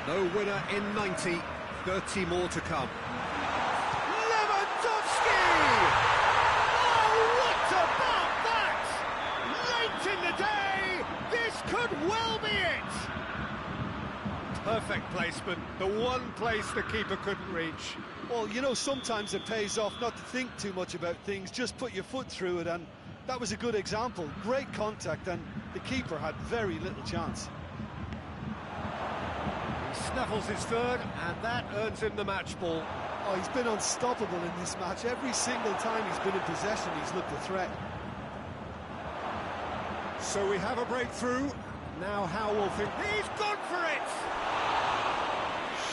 No winner in 90, 30 more to come. Lewandowski! Oh, what about that? Late in the day, this could well be it! Perfect placement, the one place the keeper couldn't reach. Well, you know, sometimes it pays off not to think too much about things, just put your foot through it, and that was a good example. Great contact, and The keeper had very little chance. He snaffles his third, and that earns him the match ball. Oh, he's been unstoppable in this match. Every single time he's been in possession, he's looked a threat. So we have a breakthrough. Now Howe will think, he's gone for it!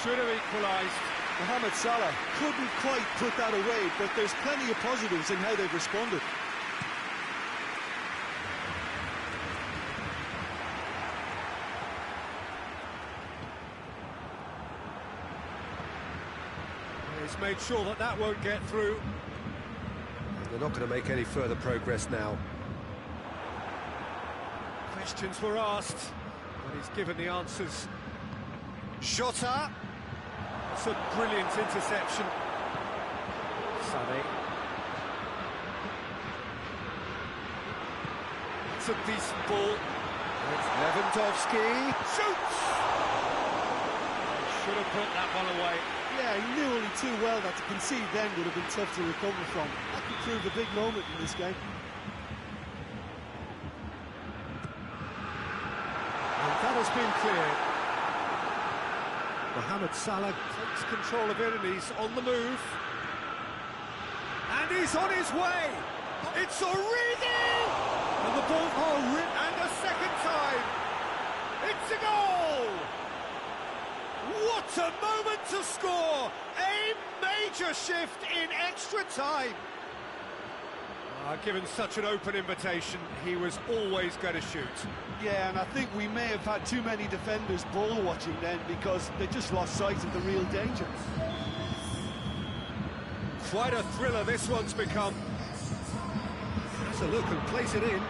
Should have equalised. Mohamed Salah couldn't quite put that away, but there's plenty of positives in how they've responded. He's made sure that that won't get through. They're not going to make any further progress now. Questions were asked, but he's given the answers. Jota. That's a brilliant interception. Sané. It's a decent ball. It's Lewandowski. Shoots! Should have put that one away. Yeah, he knew only too well that to concede then would have been tough to recover from. That could prove a big moment in this game. And that has been cleared. Mohamed Salah takes control of it and he's on the move. And he's on his way! It's Origi! And the ball... Oh, and a second time! It's a goal! What a moment to score! A major shift in extra time! Given such an open invitation, he was always going to shoot. Yeah, and I think we may have had too many defenders ball watching then because they just lost sight of the real danger. Quite a thriller this one's become. Has a look and plays it in.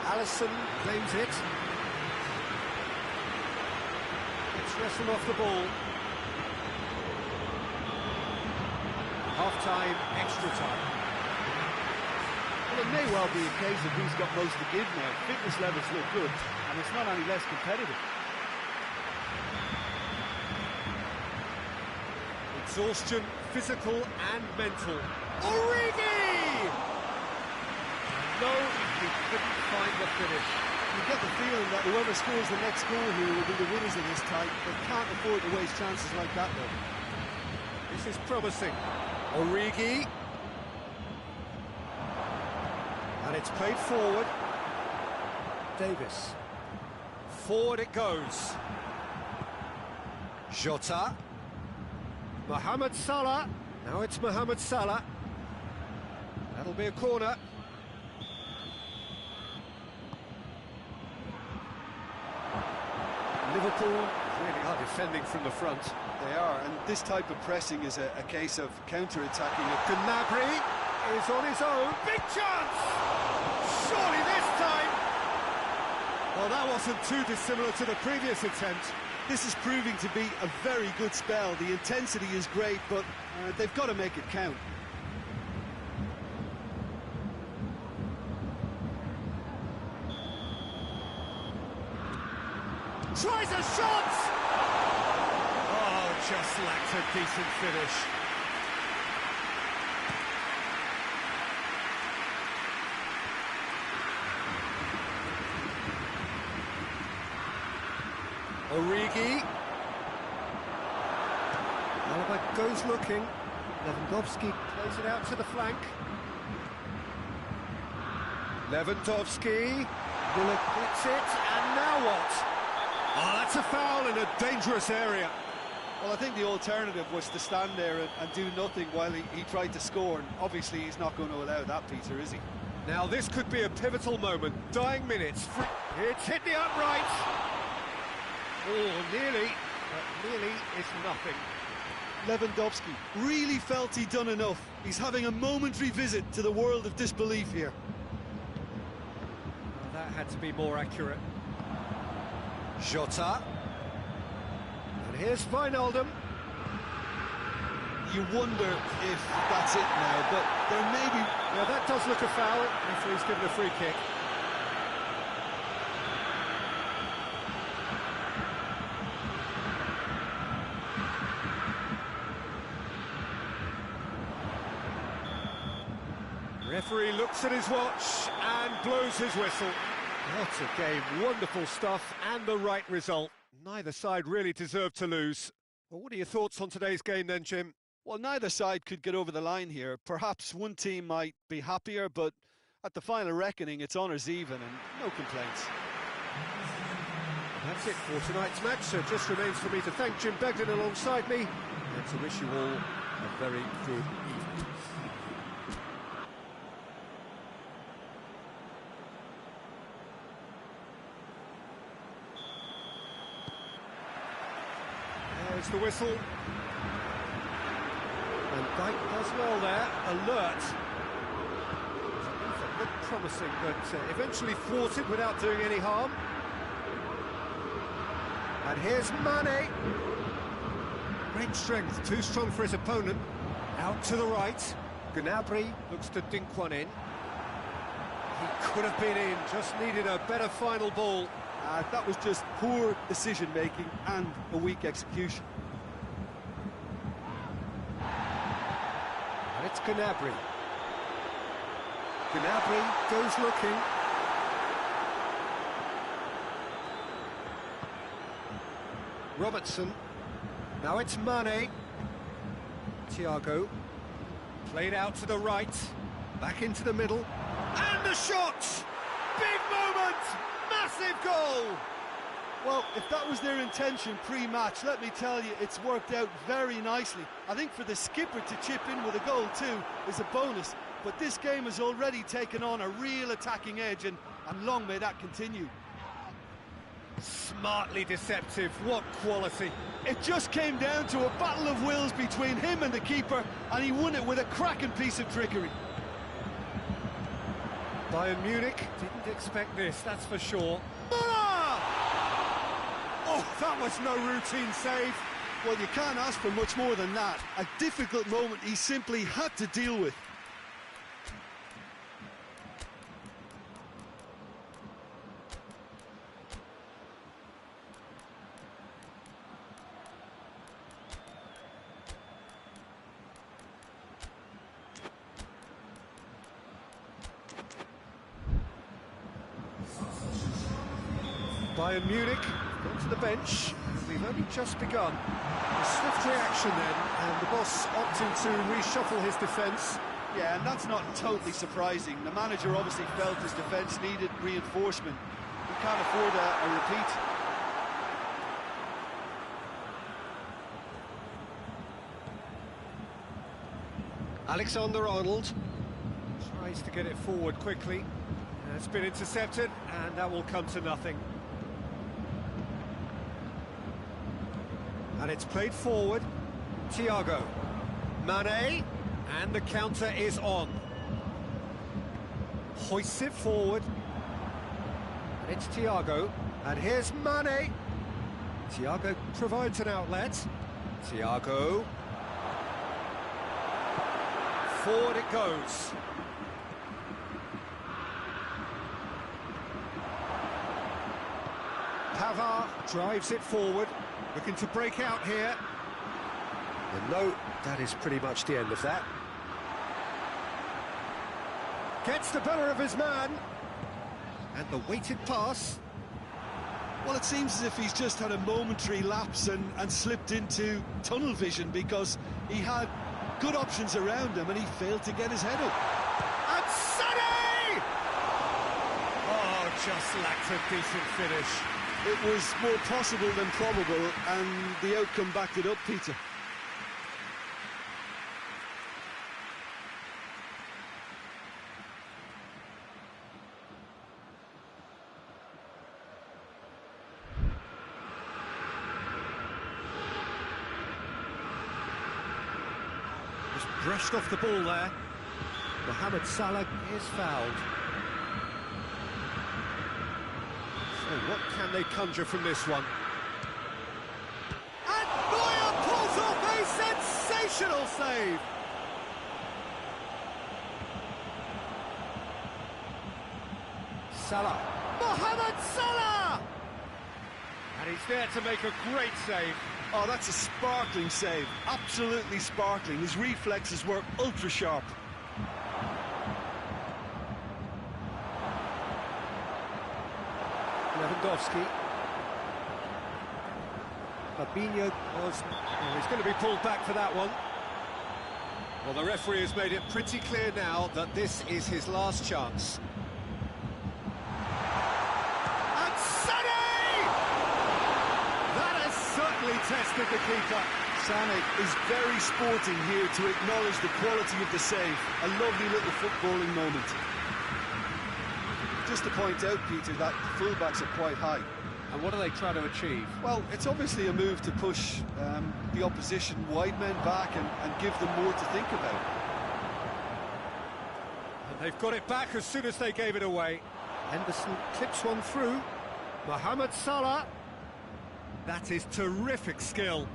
Alisson claims it. It's wrestled off the ball. Half-time, extra time. Well, it may well be a case of who's got most to give now. Fitness levels look good, and it's not any less competitive. Exhaustion, physical and mental. Origi! No, he couldn't find the finish. You get the feeling that whoever scores the next goal here will be the winners of this tie. They can't afford to waste chances like that, though. This is promising. Origi. And it's played forward. Davis. Forward it goes. Jota. Mohamed Salah. Now it's Mohamed Salah. That'll be a corner. Liverpool really are defending from the front. They are, and this type of pressing is a case of counter-attacking. Gnabry is on his own. Big chance! Surely this time! Well, that wasn't too dissimilar to the previous attempt. This is proving to be a very good spell. The intensity is great, but they've got to make it count. Tries a shot! Oh, just lacked a decent finish. Origi. Alaba goes looking. Lewandowski plays it out to the flank. Lewandowski. Miller gets it, and now what? Oh, that's a foul in a dangerous area. Well, I think the alternative was to stand there and do nothing while he tried to score, and obviously he's not going to allow that, Peter, is he? Now this could be a pivotal moment. Dying minutes. It's hit the upright. Oh, nearly, but nearly is nothing. Lewandowski really felt he'd done enough. He's having a momentary visit to the world of disbelief here. Well, that had to be more accurate. Jota. And here's Wijnaldum. You wonder if that's it now, but there may be... Yeah, that does look a foul. Referee's given a free kick. Referee looks at his watch and blows his whistle. What a game, wonderful stuff, and the right result. Neither side really deserved to lose. Well, what are your thoughts on today's game then, Jim? Well, neither side could get over the line here. Perhaps one team might be happier, but at the final reckoning, it's honours even and no complaints. That's it for tonight's match, so it just remains for me to thank Jim Begden alongside me and to wish you all a very good evening. There's the whistle. And Dyke does well there, alert. It looked promising, but eventually thwarted without doing any harm. And here's Mane. Great strength, too strong for his opponent. Out to the right. Gnabry looks to dink one in. He could have been in, just needed a better final ball. That was just poor decision-making and a weak execution. And it's Gnabry. Gnabry goes looking. Robertson. Now it's Mane. Thiago. Played out to the right. Back into the middle. And the shot! Big moment! Massive goal! Well, if that was their intention pre-match, let me tell you, it's worked out very nicely. I think for the skipper to chip in with a goal too is a bonus. But this game has already taken on a real attacking edge, and long may that continue. Smartly deceptive, what quality. It just came down to a battle of wills between him and the keeper, and he won it with a cracking piece of trickery. Bayern Munich didn't expect this, that's for sure. Müller! Oh, that was no routine save. Well, you can't ask for much more than that. A difficult moment he simply had to deal with. Bayern Munich gone to the bench. We've only just begun. A swift reaction then, and the boss opting to reshuffle his defence. Yeah, and that's not totally surprising. The manager obviously felt his defence needed reinforcement. He can't afford a repeat. Alexander-Arnold tries to get it forward quickly. It's been intercepted, and that will come to nothing. And it's played forward. Thiago. Mane. And the counter is on. Hoists it forward. And it's Thiago. And here's Mane. Thiago provides an outlet. Thiago. Forward it goes. Pavard drives it forward. Looking to break out here. And no, that is pretty much the end of that. Gets the better of his man. And the weighted pass. Well, it seems as if he's just had a momentary lapse and slipped into tunnel vision, because he had good options around him and he failed to get his head up. And Sané! Oh, just lacked a decent finish. It was more possible than probable, and the outcome backed it up, Peter. Just brushed off the ball there. Mohamed Salah is fouled. So what can they conjure from this one? And Neuer pulls off a sensational save! Salah. Mohamed Salah! And he's there to make a great save. Oh, that's a sparkling save. Absolutely sparkling. His reflexes were ultra sharp. Lewandowski. Fabinho was... Oh, he's going to be pulled back for that one. Well, the referee has made it pretty clear now that this is his last chance. And Sané! That has certainly tested the keeper. Sané is very sporting here to acknowledge the quality of the save. A lovely little footballing moment. Just to point out, Peter, that the fullbacks are quite high. And what are they trying to achieve? Well, it's obviously a move to push the opposition wide men back and give them more to think about. And they've got it back as soon as they gave it away. Henderson clips one through. Mohamed Salah. That is terrific skill.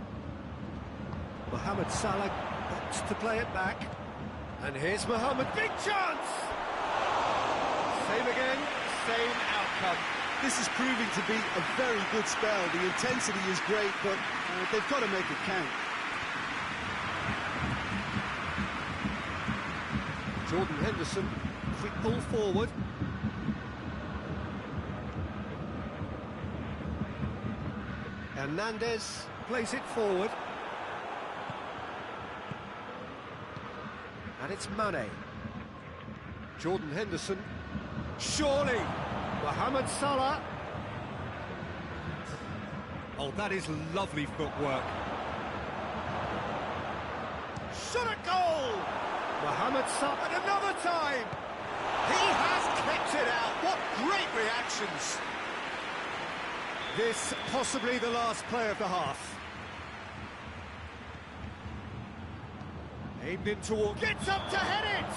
Mohamed Salah wants to play it back. And here's Mohamed. Big chance! Same again, same outcome. This is proving to be a very good spell. The intensity is great, but they've got to make it count. Jordan Henderson, quick ball forward. Hernandez plays it forward. And it's Mane. Jordan Henderson. Surely! Mohamed Salah. Oh, that is lovely footwork. Shot a goal! Mohamed Salah, and another time! He has kept it out. What great reactions! This possibly the last play of the half. Aimed in toward, gets up to head it!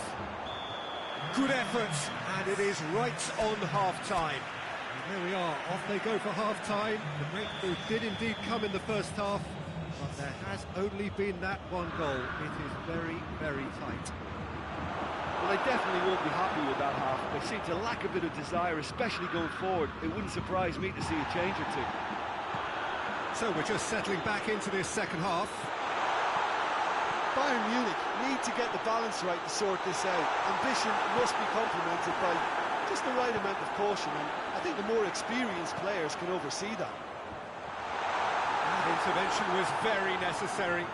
Good effort, and it is right on half-time. And there we are, off they go for half-time. The breakthrough did indeed come in the first half, but there has only been that one goal. It is very, very tight. Well, they definitely won't be happy with that half. They seem to lack a bit of desire, especially going forward. It wouldn't surprise me to see a change or two. So we're just settling back into this second half. Bayern Munich need to get the balance right to sort this out. Ambition must be complemented by just the right amount of caution, and I think the more experienced players can oversee that. That intervention was very necessary.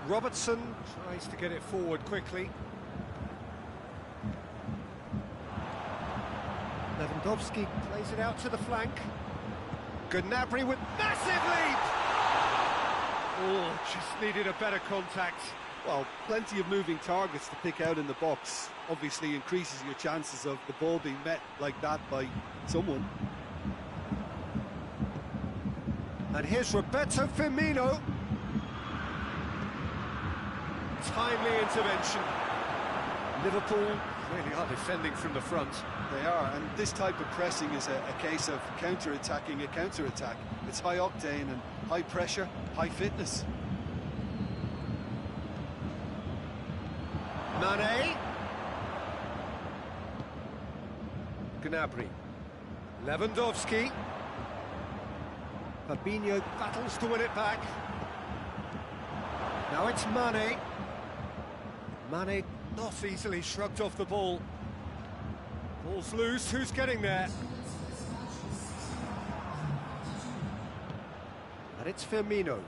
Robertson tries to get it forward quickly. Lewandowski plays it out to the flank. Gnabry with massive leap! Oh, just needed a better contact. Well, plenty of moving targets to pick out in the box. Obviously increases your chances of the ball being met like that by someone. And here's Roberto Firmino. Timely intervention. Liverpool really are defending from the front. They are, and this type of pressing is a case of counter-attacking a counter-attack. It's high octane and high pressure, high fitness. Mane. Gnabry. Lewandowski. Fabinho battles to win it back. Now it's Mane. Mane not easily shrugged off the ball. Ball's loose, who's getting there? And it's Firmino.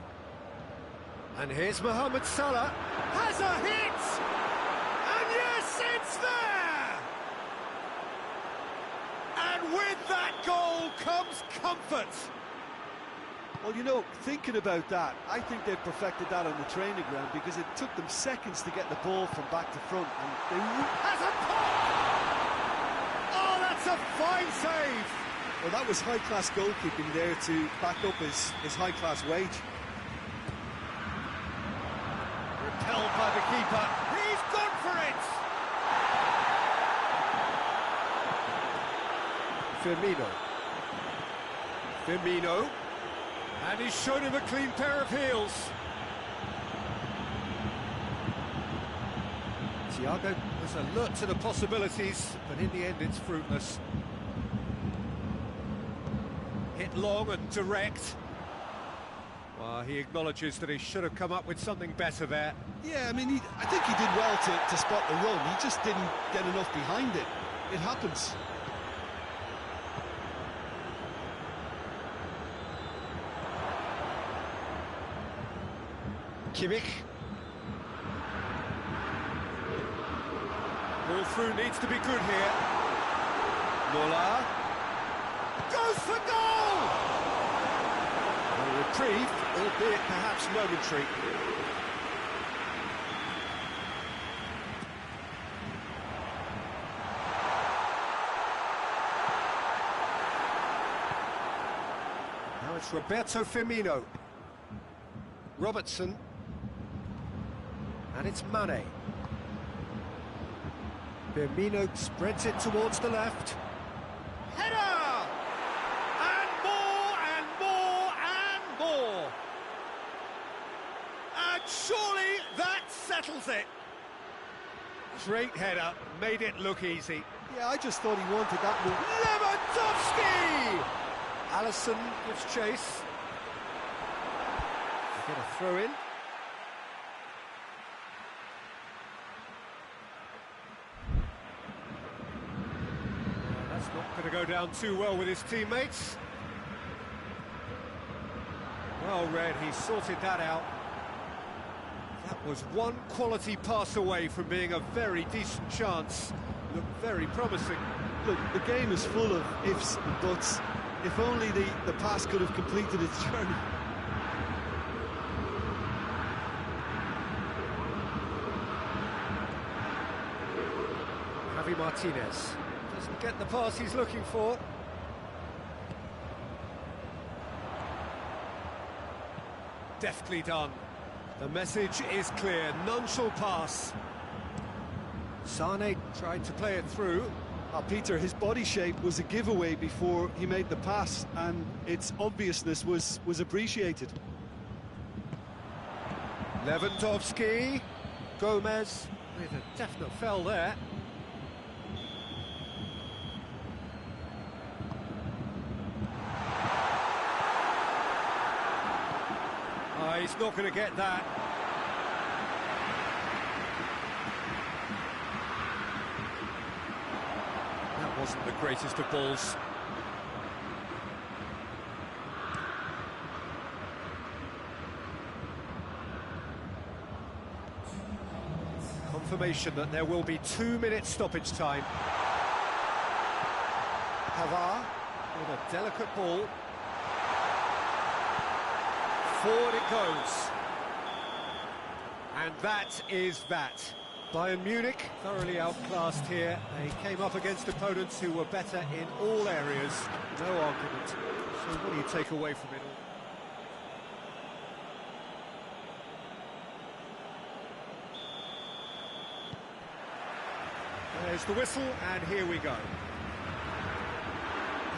And here's Mohamed Salah. Has a hit! And yes, it's there! And with that goal comes comfort. Well, you know, thinking about that, I think they've perfected that on the training ground because it took them seconds to get the ball from back to front. And they has a pop! Oh, that's a fine save! Well, that was high-class goalkeeping there to back up his high-class wage. Repelled by the keeper. He's gone for it! Firmino. Firmino. And he's shown him a clean pair of heels. Thiago was alert to the possibilities, but in the end it's fruitless. Hit long and direct. Well, he acknowledges that he should have come up with something better there. Yeah, I mean, I think he did well to spot the run. He just didn't get enough behind it. It happens. Kimmich. Ball through needs to be good here. Muller goes for goal! A reprieve, albeit perhaps momentary. Now it's Roberto Firmino. Robertson. And it's Mane. Firmino spreads it towards the left. Header! And more, and more, and more! And surely that settles it. Great header, made it look easy. Yeah, I just thought he wanted that move. Lewandowski! Alisson gives chase. They get a throw in. That's not going to go down too well with his teammates. Well read, he sorted that out. That was one quality pass away from being a very decent chance. Looked very promising. Look, the game is full of ifs and buts. If only the pass could have completed its journey. Javi Martinez doesn't get the pass he's looking for. Deftly done. The message is clear, none shall pass. Sane tried to play it through. Peter, his body shape was a giveaway before he made the pass, and its obviousness was appreciated. Lewandowski, Gomez with a definite foul there. He's not going to get that. That wasn't the greatest of balls. Confirmation that there will be 2 minutes stoppage time. Pavard with a delicate ball. Forward it goes. And that is that. Bayern Munich thoroughly outclassed here. They came up against opponents who were better in all areas. No argument. So what do you take away from it all? There's the whistle, and here we go.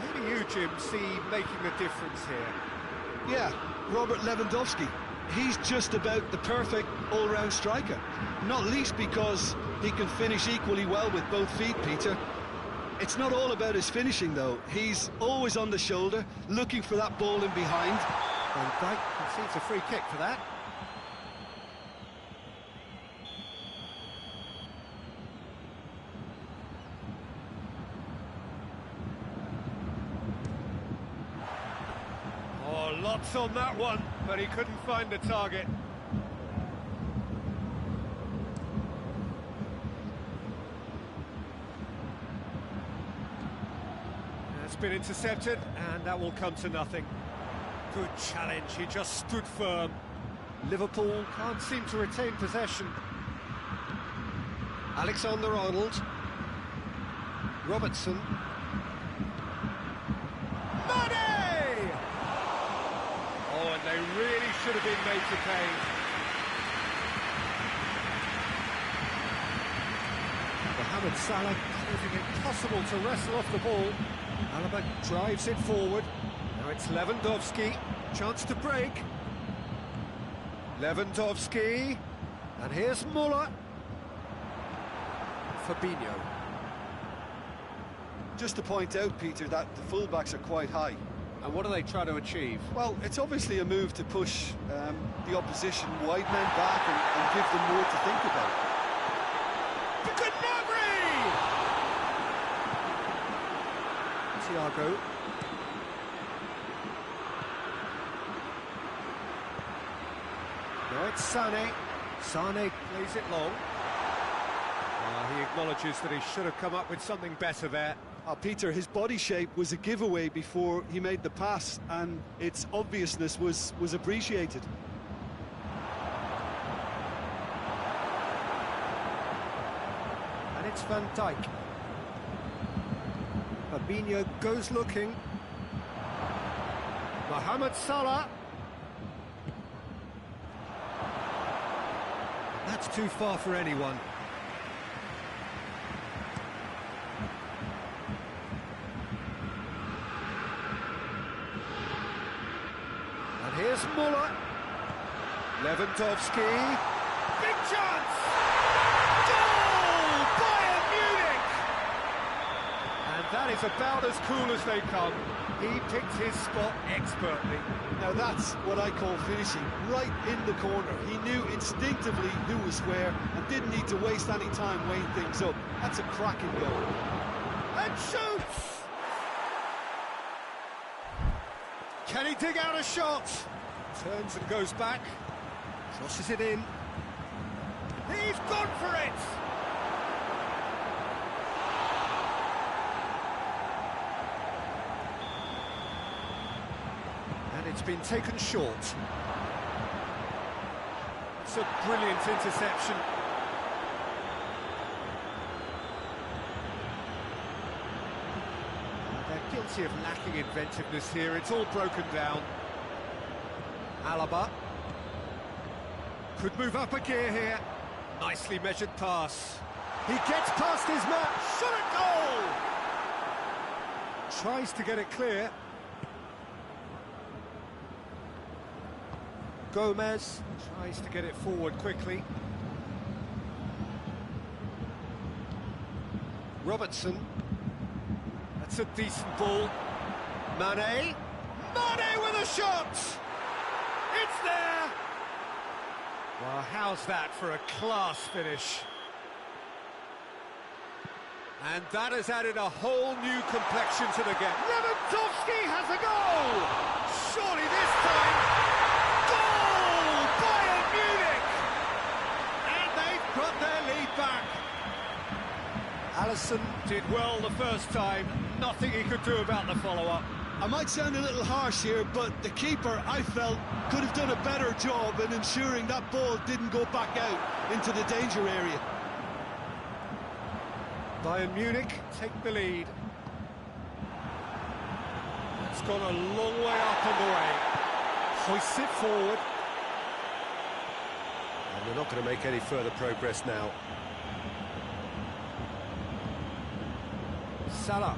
Who do you, Jim, see making a difference here? Yeah, Robert Lewandowski. He's just about the perfect all-round striker. Not least because he can finish equally well with both feet, Peter. It's not all about his finishing, though. He's always on the shoulder, looking for that ball in behind. Van Dijk concedes a free kick for that. Oh, lots on that one, but he couldn't find the target. That's been intercepted, and that will come to nothing. Good challenge, he just stood firm. Liverpool can't seem to retain possession. Alexander-Arnold. Robertson. Mane! Oh, and they really should have been made to pay. Mohamed Salah proving it impossible to wrestle off the ball. Alaba drives it forward. Now it's Lewandowski. Chance to break. Lewandowski. And here's Muller. Fabinho. Just to point out, Peter, that the fullbacks are quite high. And what do they try to achieve? Well, it's obviously a move to push the opposition wide men back and give them more to think about. Thiago. Now it's Sane. Sane plays it long. He acknowledges that he should have come up with something better there. Peter, his body shape was a giveaway before he made the pass, and its obviousness was appreciated. And it's Van Dijk. Fabinho goes looking. Mohamed Salah. That's too far for anyone. And here's Muller. Lewandowski. Big chance! Goal! Bayern Munich! And that is about as cool as they come. He picked his spot expertly. Now that's what I call finishing, right in the corner. He knew instinctively who was where and didn't need to waste any time weighing things up. That's a cracking goal. And shoots! Can he dig out a shot? Turns and goes back. Crosses it in. He's gone for it! And it's been taken short. It's a brilliant interception. They're guilty of lacking inventiveness here. It's all broken down. Alaba could move up a gear here. Nicely measured pass. He gets past his man. Shot at goal! Tries to get it clear. Gomez tries to get it forward quickly. Robertson. That's a decent ball. Mane. Mane with a shot! It's there! Well, how's that for a class finish? And that has added a whole new complexion to the game. Lewandowski has a goal! Surely this time, goal! Bayern Munich! And they've got their lead back. Alisson did well the first time. Nothing he could do about the follow-up. I might sound a little harsh here, but the keeper, I felt, could have done a better job in ensuring that ball didn't go back out into the danger area. Bayern Munich take the lead. It's gone a long way up and away. Hoists it forward. And they're not going to make any further progress now. Salah.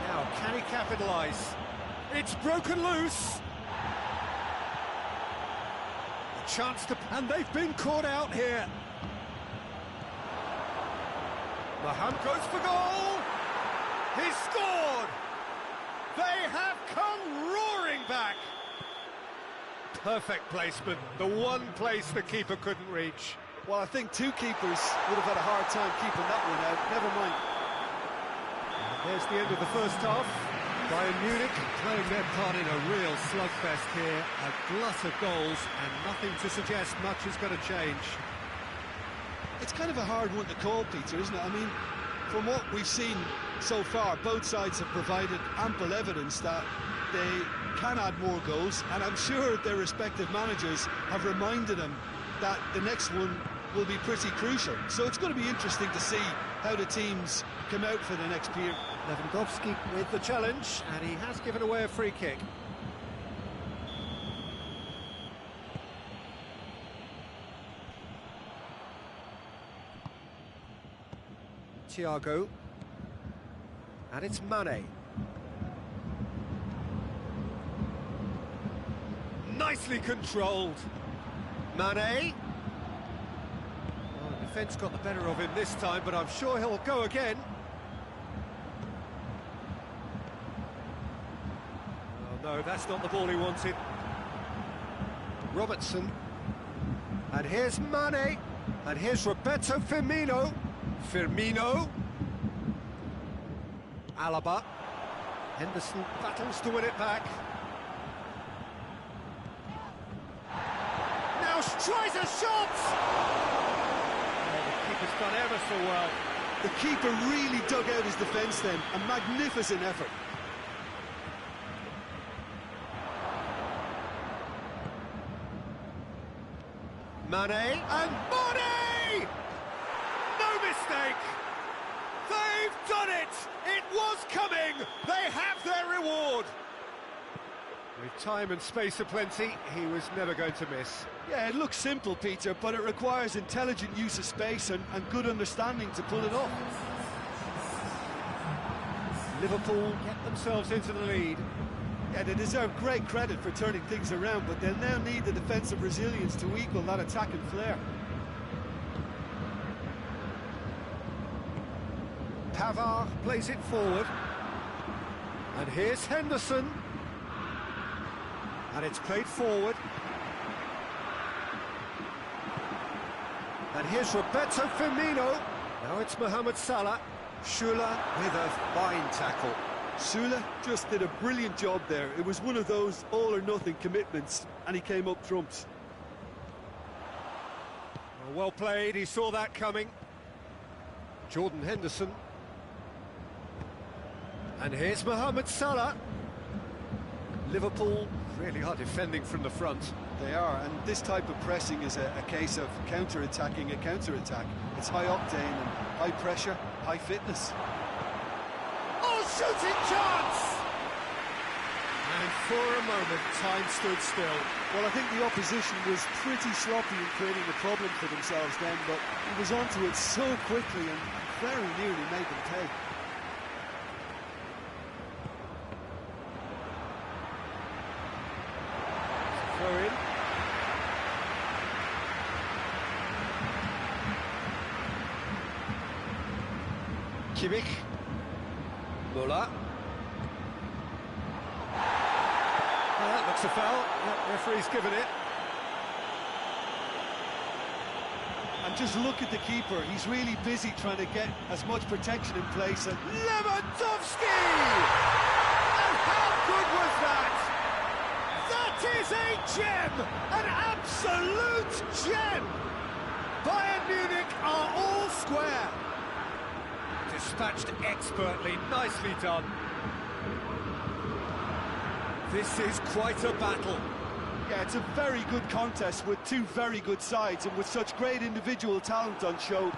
Now, can he capitalise? It's broken loose. A chance to... And they've been caught out here. Mohamed goes for goal. He's scored. They have come roaring back. Perfect placement. The one place the keeper couldn't reach. Well, I think two keepers would have had a hard time keeping that one out. Never mind. There's the end of the first half. Bayern Munich playing their part in a real slugfest here. A glut of goals and nothing to suggest much is going to change. It's kind of a hard one to call, Peter, isn't it? I mean, from what we've seen so far, both sides have provided ample evidence that they can add more goals, and I'm sure their respective managers have reminded them that the next one will be pretty crucial. So it's going to be interesting to see how the teams come out for the next period. Lewandowski with the challenge, and he has given away a free kick. Thiago. And it's Mane. Nicely controlled. Mane. Well, the defence got the better of him this time, but I'm sure he'll go again. Oh no, that's not the ball he wanted. Robertson. And here's Mane. And here's Roberto Firmino. Firmino. Alaba. Henderson battles to win it back. tries a shot! Oh, the keeper's done ever so well. The keeper really dug out his defence then. A magnificent effort. Mane, and Mane! No mistake! They've done it! It was coming! They have their reward! With time and space aplenty, he was never going to miss. Yeah, it looks simple, Peter, but it requires intelligent use of space and good understanding to pull it off. Liverpool get themselves into the lead. Yeah, they deserve great credit for turning things around, but they'll now need the defensive resilience to equal that attacking flair. Pavard plays it forward. And here's Henderson. And it's played forward. And here's Roberto Firmino. Now it's Mohamed Salah. Schüller with a fine tackle. Schüller just did a brilliant job there. It was one of those all-or-nothing commitments, and he came up trumps. Well played, he saw that coming. Jordan Henderson. And here's Mohamed Salah. Liverpool really are defending from the front. They are, and this type of pressing is a case of counter-attacking a counter-attack. It's high octane and high pressure, high fitness. Oh, shooting chance! And for a moment, time stood still. Well, I think the opposition was pretty sloppy in creating a problem for themselves then, but he was onto it so quickly and very nearly made them pay. Throw in. Kimmich. Muller. That looks a foul. Yeah, referee's given it. And just look at the keeper. He's really busy trying to get as much protection in place. And Lewandowski! And how good was that? That is a gem! An absolute gem! Bayern Munich are all square. Dispatched expertly, nicely done. This is quite a battle. yeah, it's a very good contest with two very good sides, and with such great individual talent on show,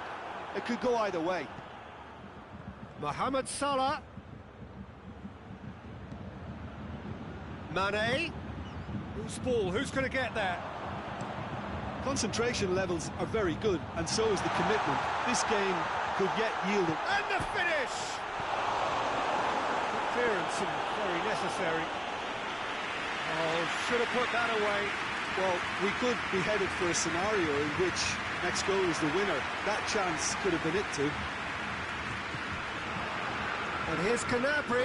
it could go either way. Mohamed Salah. Mane. Who's ball? Who's going to get there? Concentration levels are very good, and so is the commitment. This game could yet yield it. And the finish! Clearance and very necessary. Oh, should have put that away. Well, we could be headed for a scenario in which next goal is the winner. That chance could have been it too. And here's Gnabry.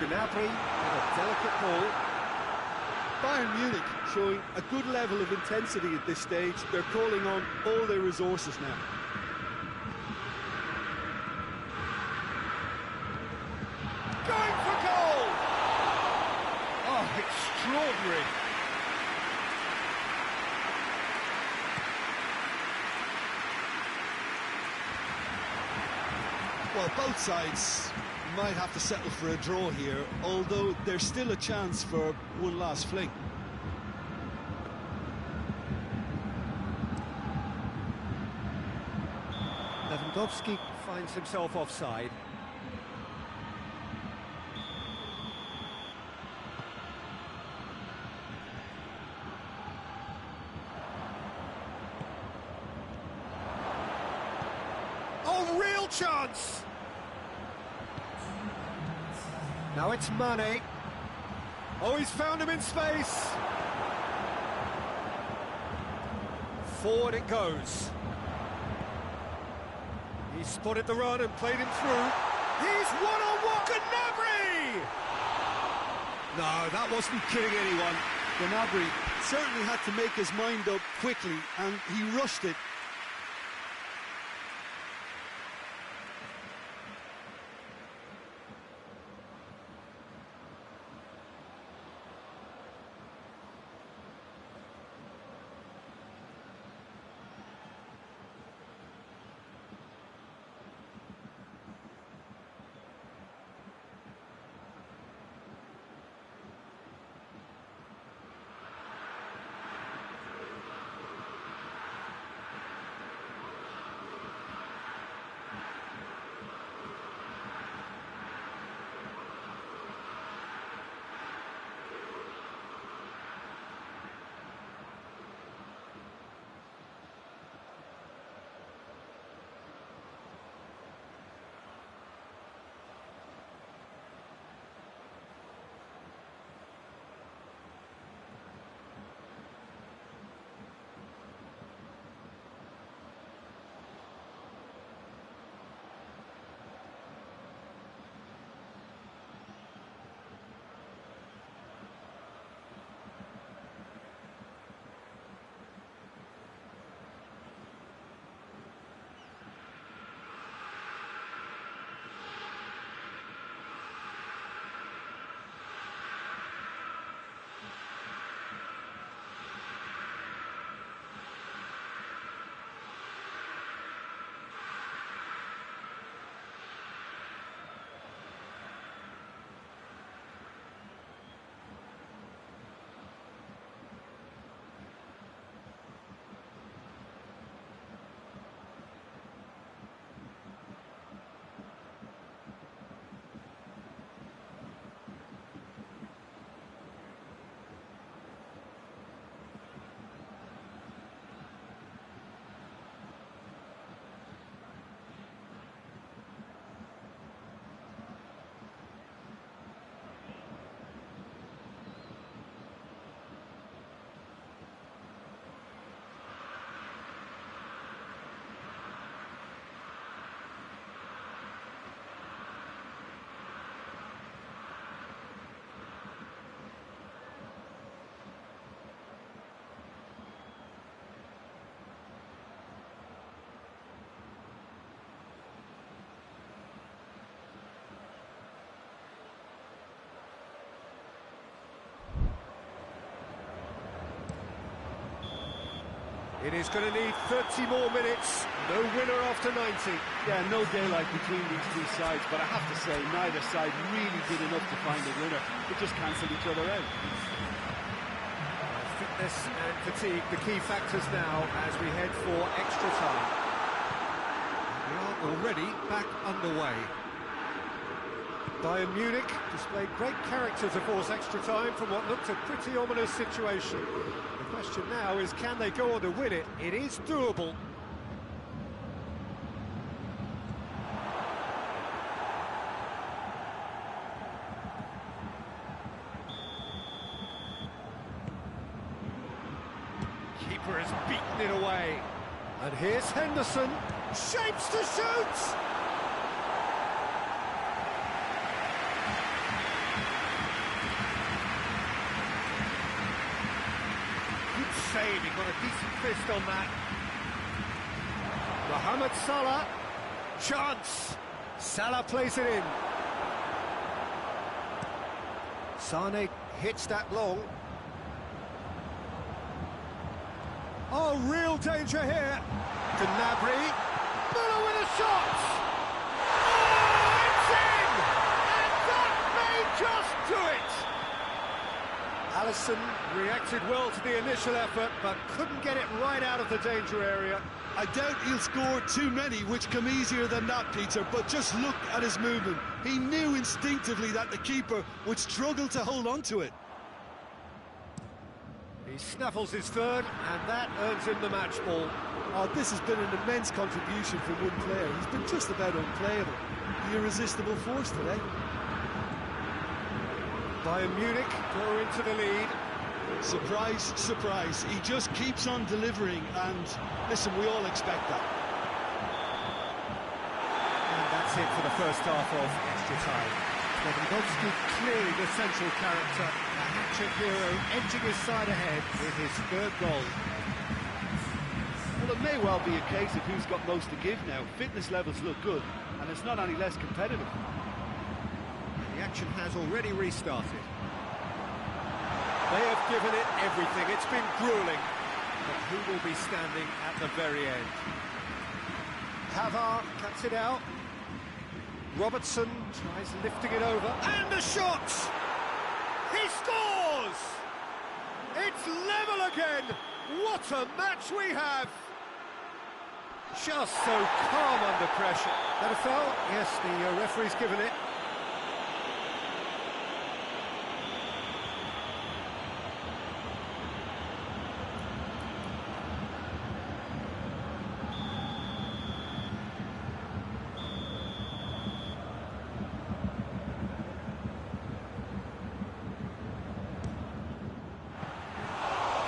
Gnabry with a delicate ball. Bayern Munich showing a good level of intensity at this stage. They're calling on all their resources now. Going for goal! Oh, extraordinary. Well, both sides might have to settle for a draw here, although there's still a chance for one last fling. Lewandowski finds himself offside. Oh, real chance! Now it's Mane. Oh, he's found him in space. Forward it goes. He spotted the run and played him through. He's one-on-one. Gnabry! No, that wasn't kidding anyone. Gnabry certainly had to make his mind up quickly, and he rushed it. It is going to need 30 more minutes. No winner after 90. Yeah, no daylight between these two sides, but I have to say, neither side really did enough to find a winner. They just cancelled each other out. Fitness and fatigue, the key factors now as we head for extra time. We are already back underway. Bayern Munich displayed great character to force extra time from what looked a pretty ominous situation. The question now is, can they go on to win it? It is doable. Keeper has beaten it away. And here's Henderson. Shapes to shoot! Save, he got a decent fist on that. Mohamed Salah, chance. Salah plays it in. Sane hits that long. Oh, real danger here. Gnabry, Müller with a shot. Oh, it's in! And that may just do it. Alisson reacted well to the initial effort, but couldn't get it right out of the danger area. I doubt he'll score too many, which come easier than that, Peter, but just look at his movement. He knew instinctively that the keeper would struggle to hold on to it. He snaffles his third, and that earns him the match ball. Oh, this has been an immense contribution from one player. He's been just about unplayable. The irresistible force today. Bayern Munich go into the lead. Surprise, surprise. He just keeps on delivering, and listen, we all expect that. And that's it for the first half of extra time. Lewandowski clearly the central character, a hat-trick hero, edging his side ahead with his third goal. Well, it may well be a case of who's got most to give now. Fitness levels look good, and it's not any less competitive. The action has already restarted. They have given it everything. It's been grueling. But who will be standing at the very end? Pavard cuts it out. Robertson tries lifting it over. And the shot! He scores! It's level again! What a match we have! Just so calm under pressure. That a foul? Yes, the referee's given it.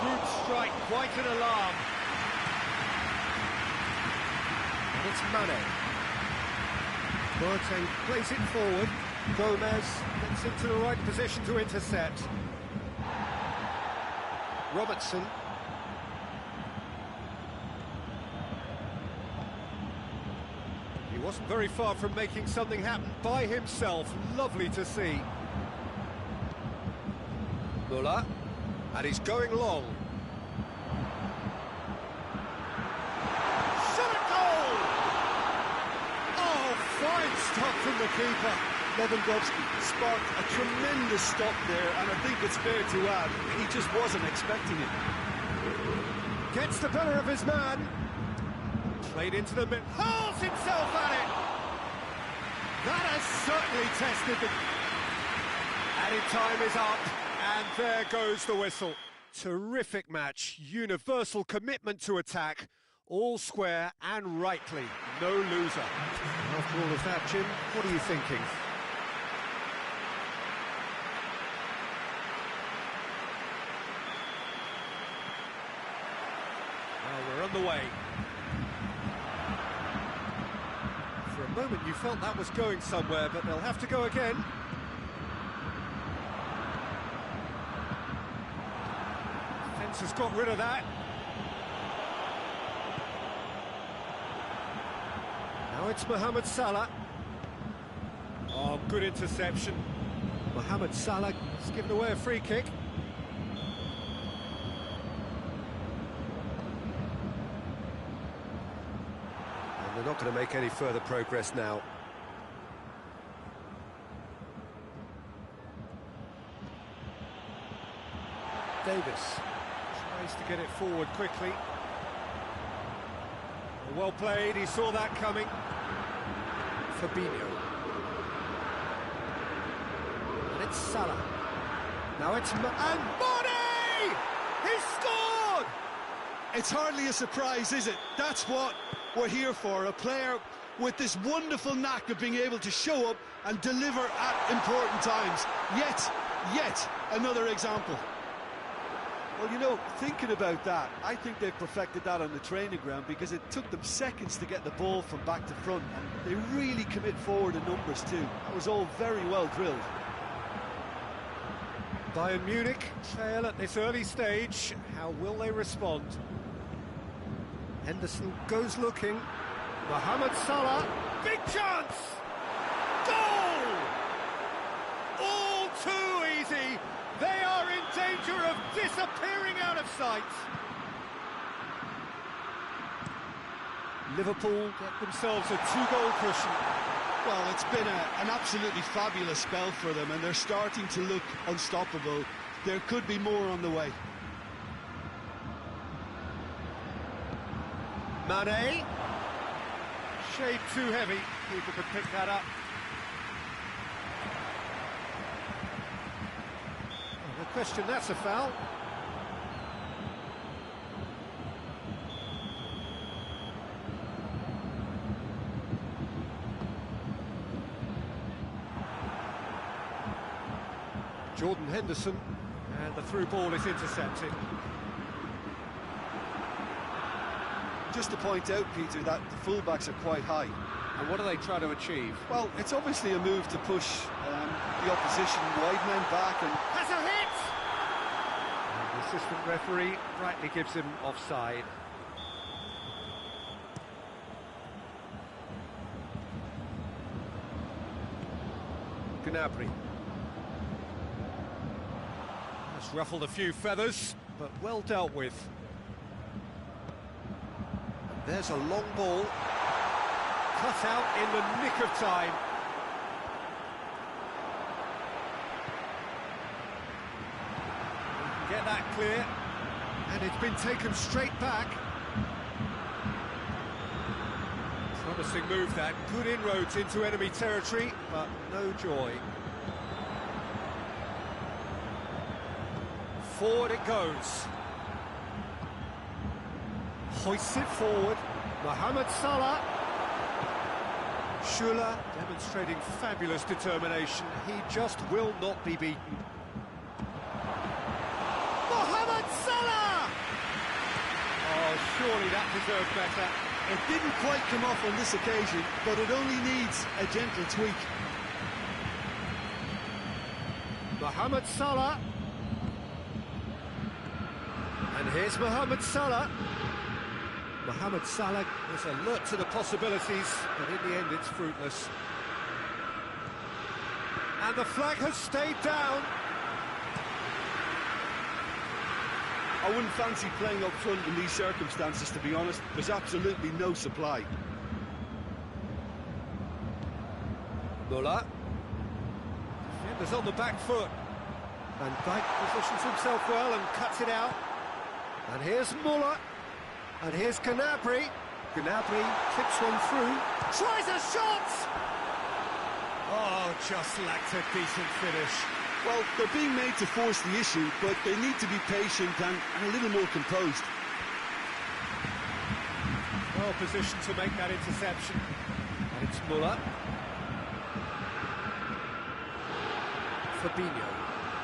Good strike, quite an alarm. And it's Mane. Boateng plays it forward. Gomez gets into the right position to intercept. Robertson. He wasn't very far from making something happen by himself. Lovely to see. Müller. And he's going long. Shot at goal! Oh, fine stop from the keeper. Lewandowski sparked a tremendous stop there, and I think it's fair to add, he just wasn't expecting it. Gets the better of his man. Played into the middle. Hurls himself at it! That has certainly tested the... Added time is up. And there goes the whistle. Terrific match, universal commitment to attack, all square and rightly, no loser. After all of that, Jim, what are you thinking? Well, we're on the way. For a moment you felt that was going somewhere, but they'll have to go again. Has got rid of that. Now it's Mohamed Salah. Oh, good interception. Mohamed Salah has given away a free kick. They're not going to make any further progress now. Davis tries to get it forward quickly. Well played, he saw that coming. Fabinho. And it's Salah. Now it's... and Mane! He scored! It's hardly a surprise, is it? That's what we're here for, a player with this wonderful knack of being able to show up and deliver at important times. Yet another example. Well, you know, thinking about that, I think they've perfected that on the training ground, because it took them seconds to get the ball from back to front, and they really commit forward in numbers too. That was all very well drilled. Bayern Munich trail at this early stage. How will they respond? Henderson goes looking. Mohamed Salah, big chance! Goal! All too easy. They are in danger of disappearing out of sight. Liverpool get themselves a 2-goal cushion. Well, it's been an absolutely fabulous spell for them, and they're starting to look unstoppable. There could be more on the way. Mane. Shade too heavy. People could pick that up. Oh, no question, that's a foul. Jordan Henderson, and the through ball is intercepted. Just to point out, Peter, that the fullbacks are quite high. And what are they trying to achieve? Well, it's obviously a move to push the opposition wide men back and... Has a hit! And the assistant referee rightly gives him offside. Gnabry. That's ruffled a few feathers, but well dealt with. There's a long ball, cut out in the nick of time. We can get that clear, and it's been taken straight back. Promising move that, good inroads into enemy territory, but no joy. Forward it goes. Hoists it forward. Mohamed Salah. Schürrle demonstrating fabulous determination. He just will not be beaten. Mohamed Salah! Oh, surely that deserved better. It didn't quite come off on this occasion, but it only needs a gentle tweak. Mohamed Salah. And here's Mohamed Salah. Mohamed Salah is alert to the possibilities, but in the end it's fruitless. And the flag has stayed down. I wouldn't fancy playing up front in these circumstances, to be honest. There's absolutely no supply. Muller. Defenders on the back foot. Van Dijk positions himself well and cuts it out. And here's Muller. And here's Gnabry. Gnabry clips one through. Tries a shot! Oh, just lacked a decent finish. Well, they're being made to force the issue, but they need to be patient and a little more composed. Well positioned to make that interception. And it's Muller. Fabinho.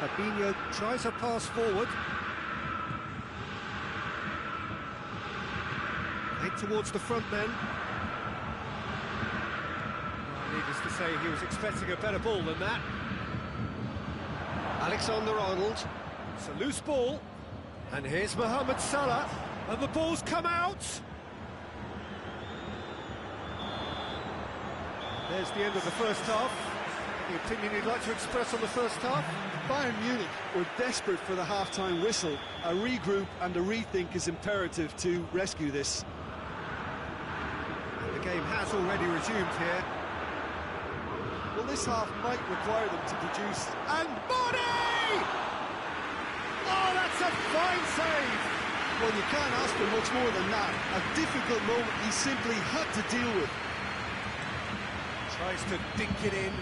Fabinho tries a pass forward. Head towards the front men. Well, needless to say, he was expecting a better ball than that. Alexander-Arnold. It's a loose ball. And here's Mohamed Salah. And the ball's come out. There's the end of the first half. Any opinion you'd like to express on the first half? Bayern Munich were desperate for the half-time whistle. A regroup and a rethink is imperative to rescue this. The The game has already resumed here. Well, this half might require them to produce. And Body! Oh, that's a fine save! Well, you can't ask for much more than that. A difficult moment he simply had to deal with. Tries to dink it in.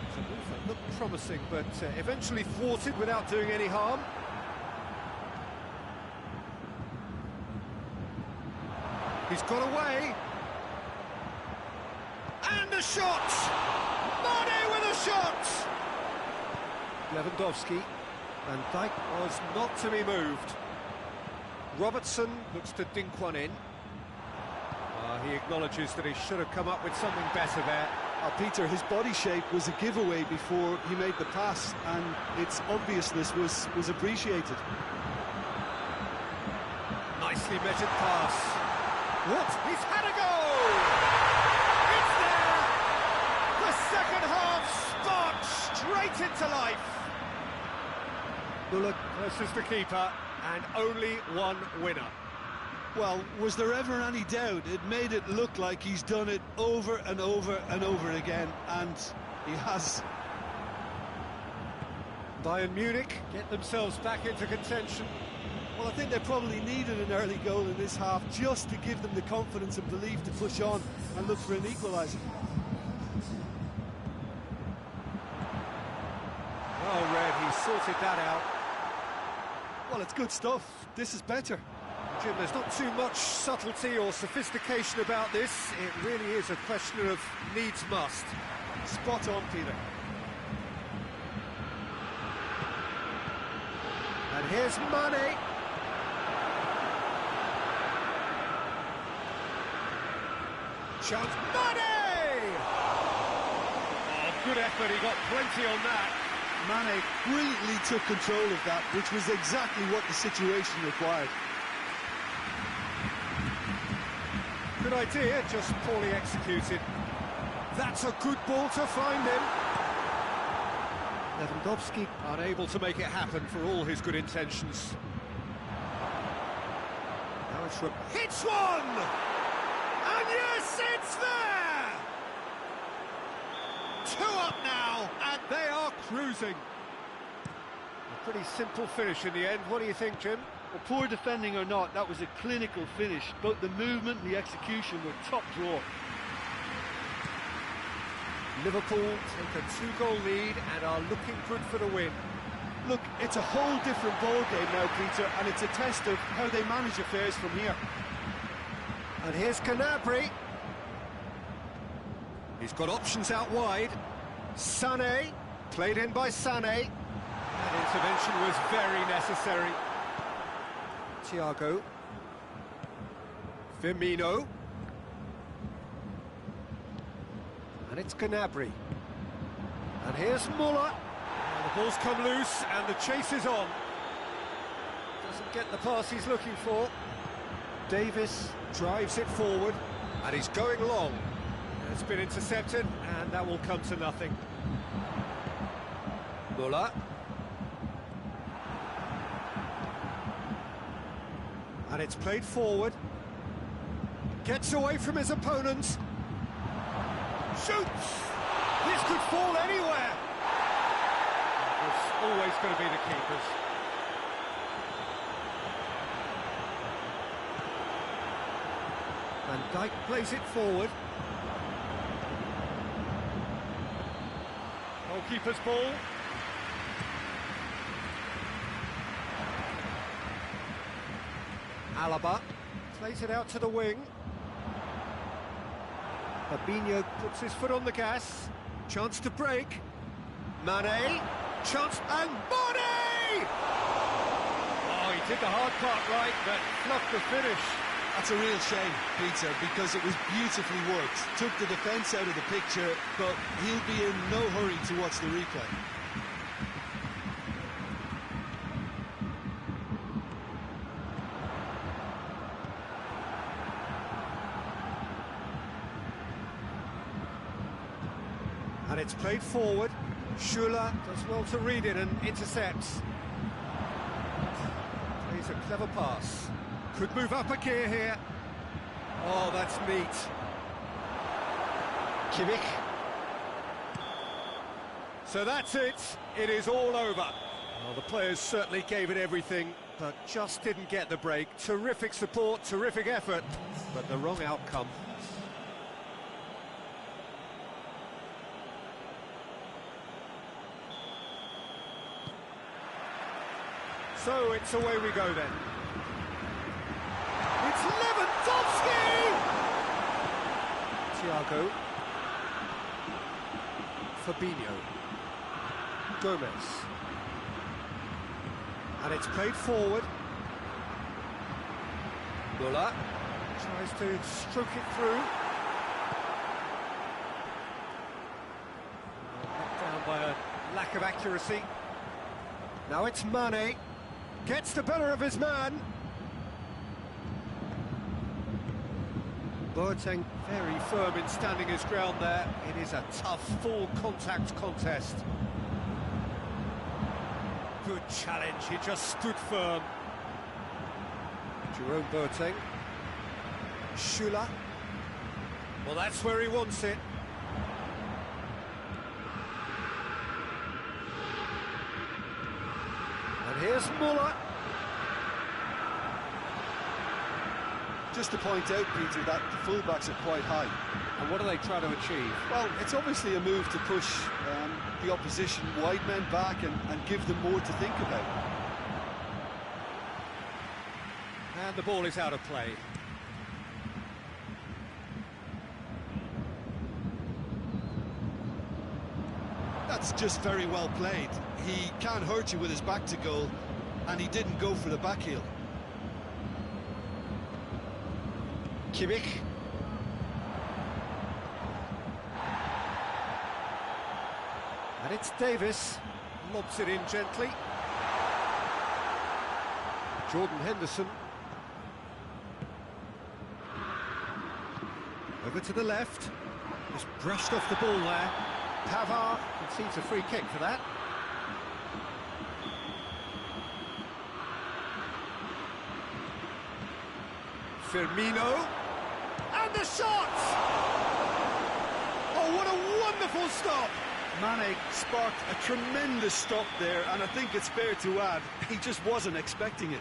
It's a move that looked promising, but eventually thwarted without doing any harm. He's got away. And a shot! Mane with a shot! Lewandowski. Van Dijk was not to be moved. Robertson looks to dink one in. He acknowledges that he should have come up with something better there. Peter, his body shape was a giveaway before he made the pass, and its obviousness was appreciated. Nicely measured pass. What? He's had a goal! It's there! The second half sparked straight into life. Muller versus the keeper, and only one winner. Well, was there ever any doubt? It made it look like he's done it over and over and over again, and he has. Bayern Munich get themselves back into contention. Well, I think they probably needed an early goal in this half just to give them the confidence and belief to push on and look for an equaliser. Well read, he sorted that out. Well, it's good stuff. This is better. Jim, there's not too much subtlety or sophistication about this. It really is a question of needs must. Spot on, Peter. And here's Mane. Chance, Mane! Oh, good effort, he got plenty on that. Mane brilliantly took control of that, which was exactly what the situation required. Good idea, just poorly executed. That's a good ball to find him. Lewandowski unable to make it happen for all his good intentions. Now it's hits one! And yes, it's there! 2 up now, and they are cruising. A pretty simple finish in the end. What do you think, Jim? Well, poor defending or not, that was a clinical finish. Both the movement and the execution were top drawer. Liverpool take a 2-goal lead and are looking good for the win. Look, it's a whole different ball game now, Peter, and it's a test of how they manage affairs from here. And here's Gnabry. He's got options out wide. Sané, played in by Sané. That intervention was very necessary. Thiago. Firmino. And it's Gnabry. And here's Muller. And the ball's come loose and the chase is on. Doesn't get the pass he's looking for. Davis drives it forward and he's going long. It's been intercepted and that will come to nothing. Muller. And it's played forward. Gets away from his opponents. Shoots! This could fall anywhere. It's always going to be the keepers. Van Dijk plays it forward. Goalkeeper's ball. Alaba plays it out to the wing. Fabinho puts his foot on the gas. Chance to break. Mane. Chance and Mane! Oh, he did the hard part right, but fluffed the finish. That's a real shame, Peter, because it was beautifully worked. Took the defence out of the picture, but he'll be in no hurry to watch the replay. And it's played forward. Schuller does well to read it and intercepts. Plays a clever pass. Could move up a gear here. Oh, that's neat. Kimmich. So that's it. It is all over. Well, the players certainly gave it everything, but just didn't get the break. Terrific support, terrific effort, but the wrong outcome. So it's away we go then. It's Lewandowski! Thiago. Fabinho. Gomez. And it's played forward. Muller tries to stroke it through. Let down by a lack of accuracy. Now it's Mane. Gets the better of his man. Boateng very firm in standing his ground there. It is a tough, full contact contest. Good challenge, he just stood firm. Jerome Boateng. Schüller. Well, that's where he wants it. And here's Muller. Just to point out, Peter, that the fullbacks are quite high. And what are they trying to achieve? Well, it's obviously a move to push the opposition wide men back and give them more to think about. And the ball is out of play. That's just very well played. He can't hurt you with his back to goal, and he didn't go for the back heel. Kimmich. And it's Davis. Lobs it in gently. Jordan Henderson. Over to the left. Just brushed off the ball there. Pavard concedes a free kick for that. Firmino. And the shot! Oh, what a wonderful stop! Mane sparked a tremendous stop there, and I think it's fair to add, he just wasn't expecting it.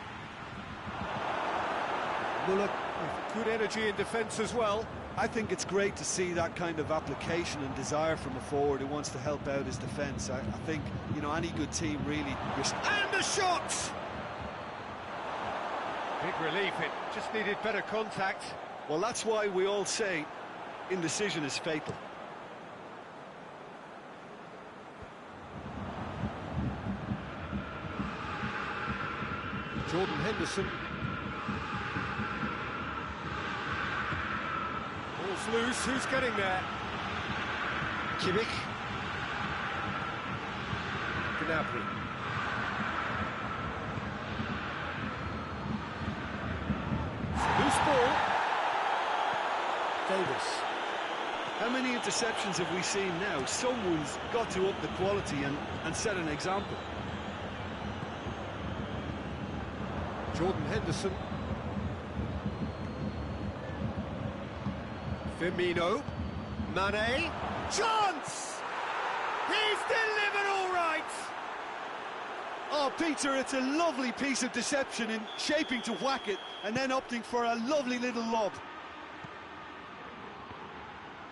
Muller with good energy in defence as well. I think it's great to see that kind of application and desire from a forward who wants to help out his defence. I think, you know, any good team really... And the shot! Big relief, it just needed better contact. Well, that's why we all say indecision is fatal. Jordan Henderson. Ball's loose, who's getting there? Kimmich. Gnabry. Loose ball. Davis. How many interceptions have we seen now? Someone's got to up the quality and set an example. Jordan Henderson. Firmino. Mane. Chance! He's delivered all right! Oh, Peter, it's a lovely piece of deception in shaping to whack it and then opting for a lovely little lob.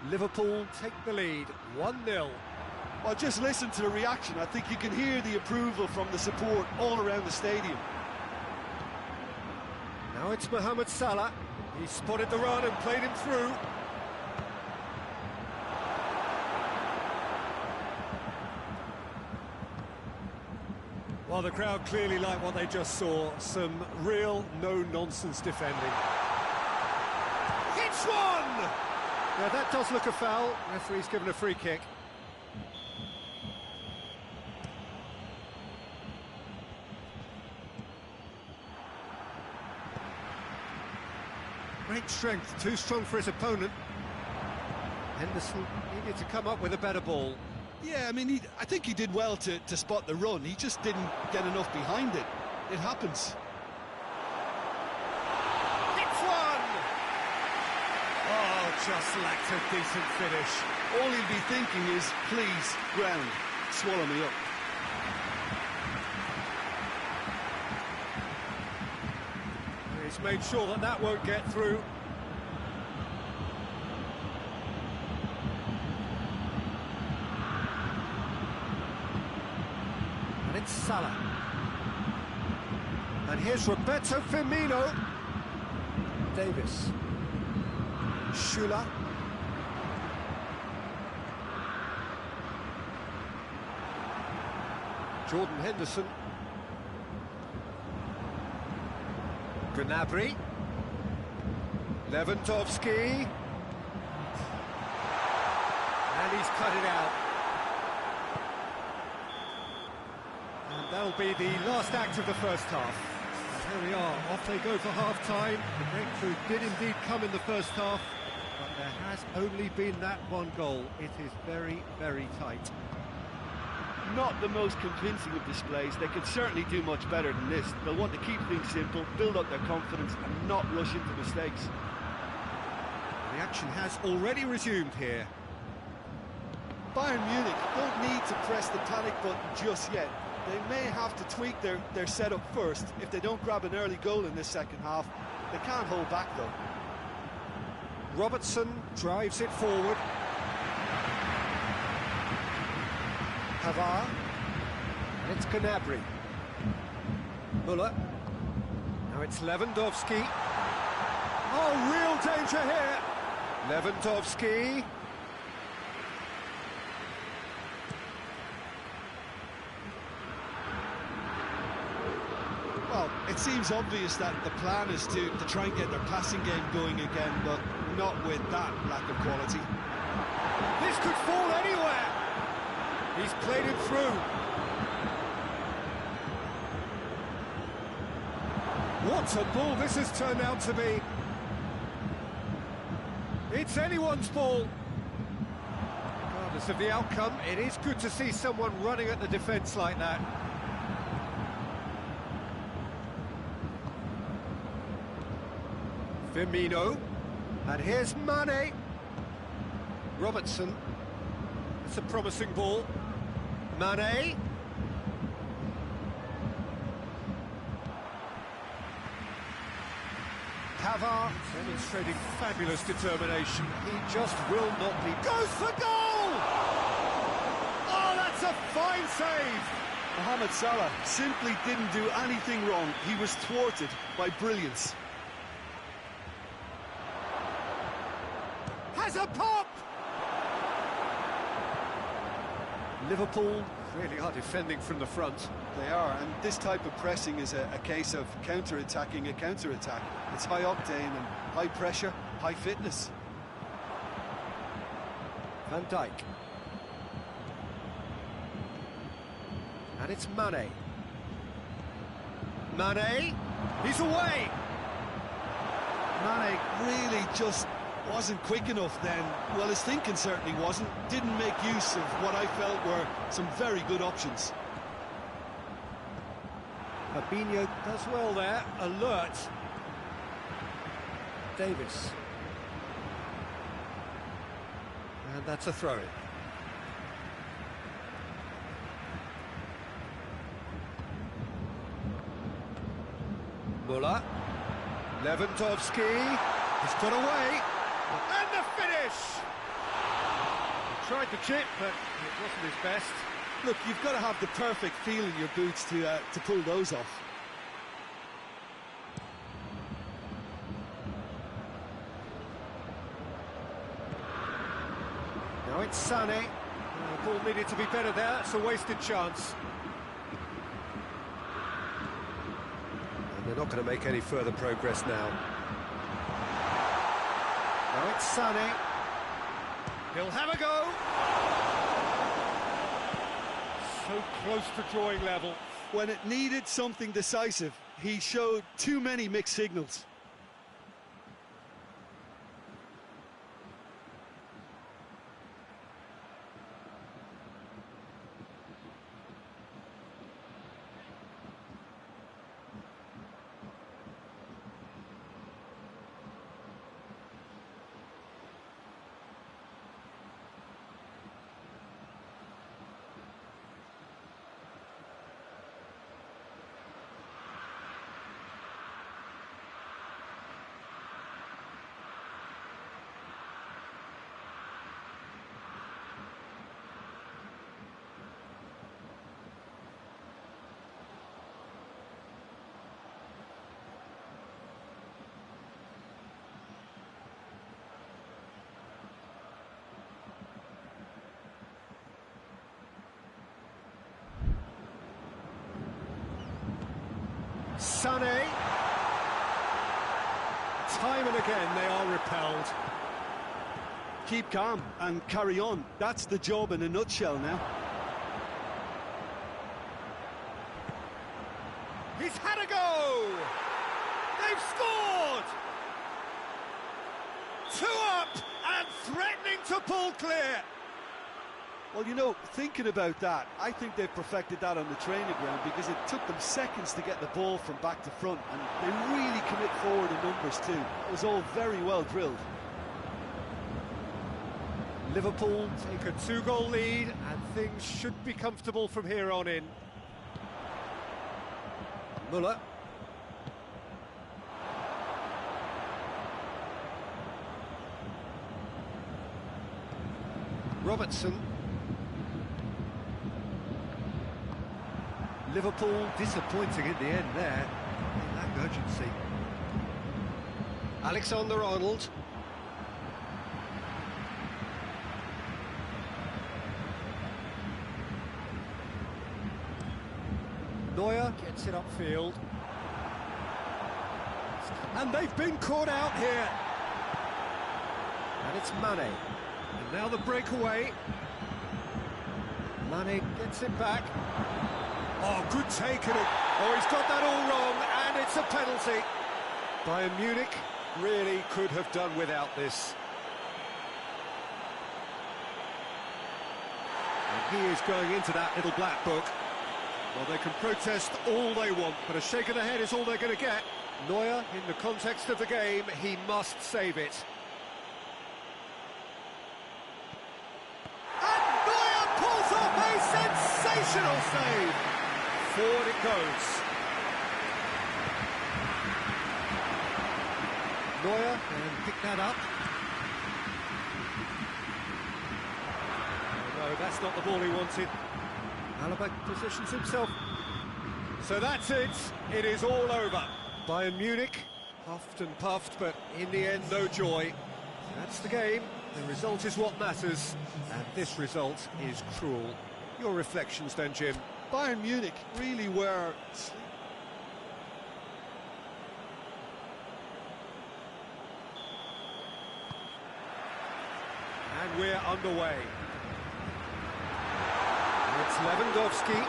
Liverpool take the lead, 1-0. Well, just listen to the reaction. I think you can hear the approval from the support all around the stadium. Now it's Mohamed Salah. He spotted the run and played him through. Well, the crowd clearly like what they just saw. Some real no-nonsense defending. It's one! Yeah, that does look a foul. Referee's given a free kick. Great strength, too strong for his opponent. Henderson needed to come up with a better ball. Yeah, I mean, I think he did well to spot the run. He just didn't get enough behind it. It happens. It's one! just lacked a decent finish. All he'll be thinking is, please, ground, swallow me up. He's made sure that that won't get through. And it's Salah. And here's Roberto Firmino. Davis. Schüller. Jordan Henderson. Gnabry. Lewandowski. And he's cut it out. And that'll be the last act of the first half. And here we are, off they go for half-time. The breakthrough did indeed come in the first half, but there has only been that one goal. It is very, very tight. Not the most convincing of displays. They could certainly do much better than this. They'll want to keep things simple, build up their confidence and not rush into mistakes. The action has already resumed here. Bayern Munich don't need to press the panic button just yet. They may have to tweak their setup first. If they don't grab an early goal in this second half, they can't hold back though. Robertson drives it forward. Pavard. And it's Gnabry. Müller. Now it's Lewandowski. Oh, real danger here. Lewandowski. Well, it seems obvious that the plan is to try and get their passing game going again, but not with that lack of quality. This could fall anywhere. He's played it through. What a ball this has turned out to be. It's anyone's ball. Regardless of the outcome, it is good to see someone running at the defence like that. Firmino. And here's Mane. Robertson. It's a promising ball. Mane. Pavard demonstrating fabulous determination. He just will not be... Goes for goal! Oh, that's a fine save! Mohamed Salah simply didn't do anything wrong. He was thwarted by brilliance. Has a pop! Liverpool really are defending from the front. They are, and this type of pressing is a case of counter-attacking a counter-attack. It's high octane and high pressure, high fitness. Van Dijk. And it's Mane. Mane, he's away! Mane really just wasn't quick enough then. Well, his thinking certainly wasn't. Didn't make use of what I felt were some very good options. Fabinho does well there, alert. Davis. And that's a throw-in. Müller. Lewandowski. He's got away. And the finish! He tried the chip, but it wasn't his best. Look, you've got to have the perfect feel in your boots to pull those off. Now it's Sané. The ball needed to be better there. It's a wasted chance. And they're not going to make any further progress now. Now it's Sané. He'll have a go. So close to drawing level. When it needed something decisive, he showed too many mixed signals. Sané. Time and again they are repelled. Keep calm and carry on. That's the job in a nutshell now. He's had a go! They've scored! 2 up and threatening to pull clear. Well, you know, thinking about that, I think they've perfected that on the training ground because it took them seconds to get the ball from back to front, and they really commit forward in numbers too. It was all very well drilled. Liverpool take a 2-goal lead and things should be comfortable from here on in. Muller. Robertson. Liverpool disappointing in the end there, in that urgency. Alexander-Arnold. Neuer gets it upfield. And they've been caught out here. And it's Mane. And now the breakaway. Mane gets it back. Oh, good take. Oh, he's got that all wrong, and it's a penalty. Bayern Munich really could have done without this. And he is going into that little black book. Well, they can protest all they want, but a shake of the head is all they're going to get. Neuer, in the context of the game, he must save it. And Neuer pulls off a sensational save. Forward it goes. Neuer can pick that up. Oh, no, that's not the ball he wanted. Alaba positions himself. So that's it. It is all over. Bayern Munich, puffed and puffed, but in the end, no joy. That's the game. The result is what matters, and this result is cruel. Your reflections then, Jim? Bayern Munich really were... And we're underway. It's Lewandowski,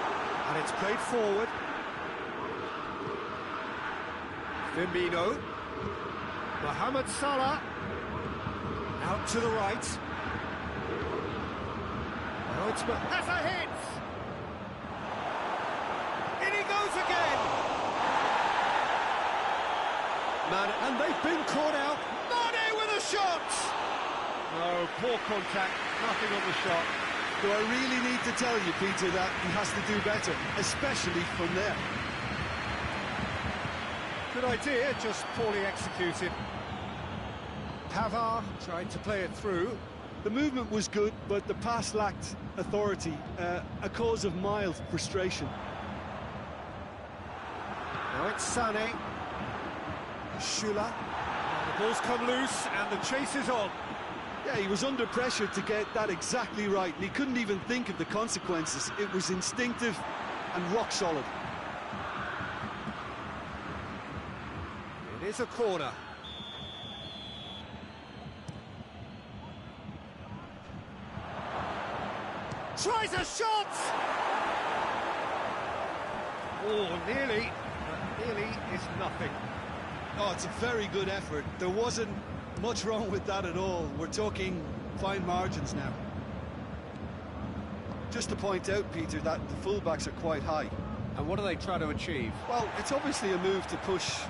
and it's played forward. Firmino. Mohamed Salah. Out to the right. Now it's... Has a hit! In he goes again! Mane, and they've been caught out. Mane with a shot! No, poor contact, nothing on the shot. Do I really need to tell you, Peter, that he has to do better, especially from there? Good idea, just poorly executed. Pavard tried to play it through. The movement was good, but the pass lacked authority, a cause of mild frustration. Now it's Sané. Schüller. The ball's come loose and the chase is on. Yeah, he was under pressure to get that exactly right, and he couldn't even think of the consequences. It was instinctive and rock solid. It is a corner. Tries a shot! Oh, nearly, but nearly is nothing. Oh, it's a very good effort. There wasn't much wrong with that at all. We're talking fine margins now. Just to point out, Peter, that the fullbacks are quite high. And what are they trying to achieve? Well, it's obviously a move to push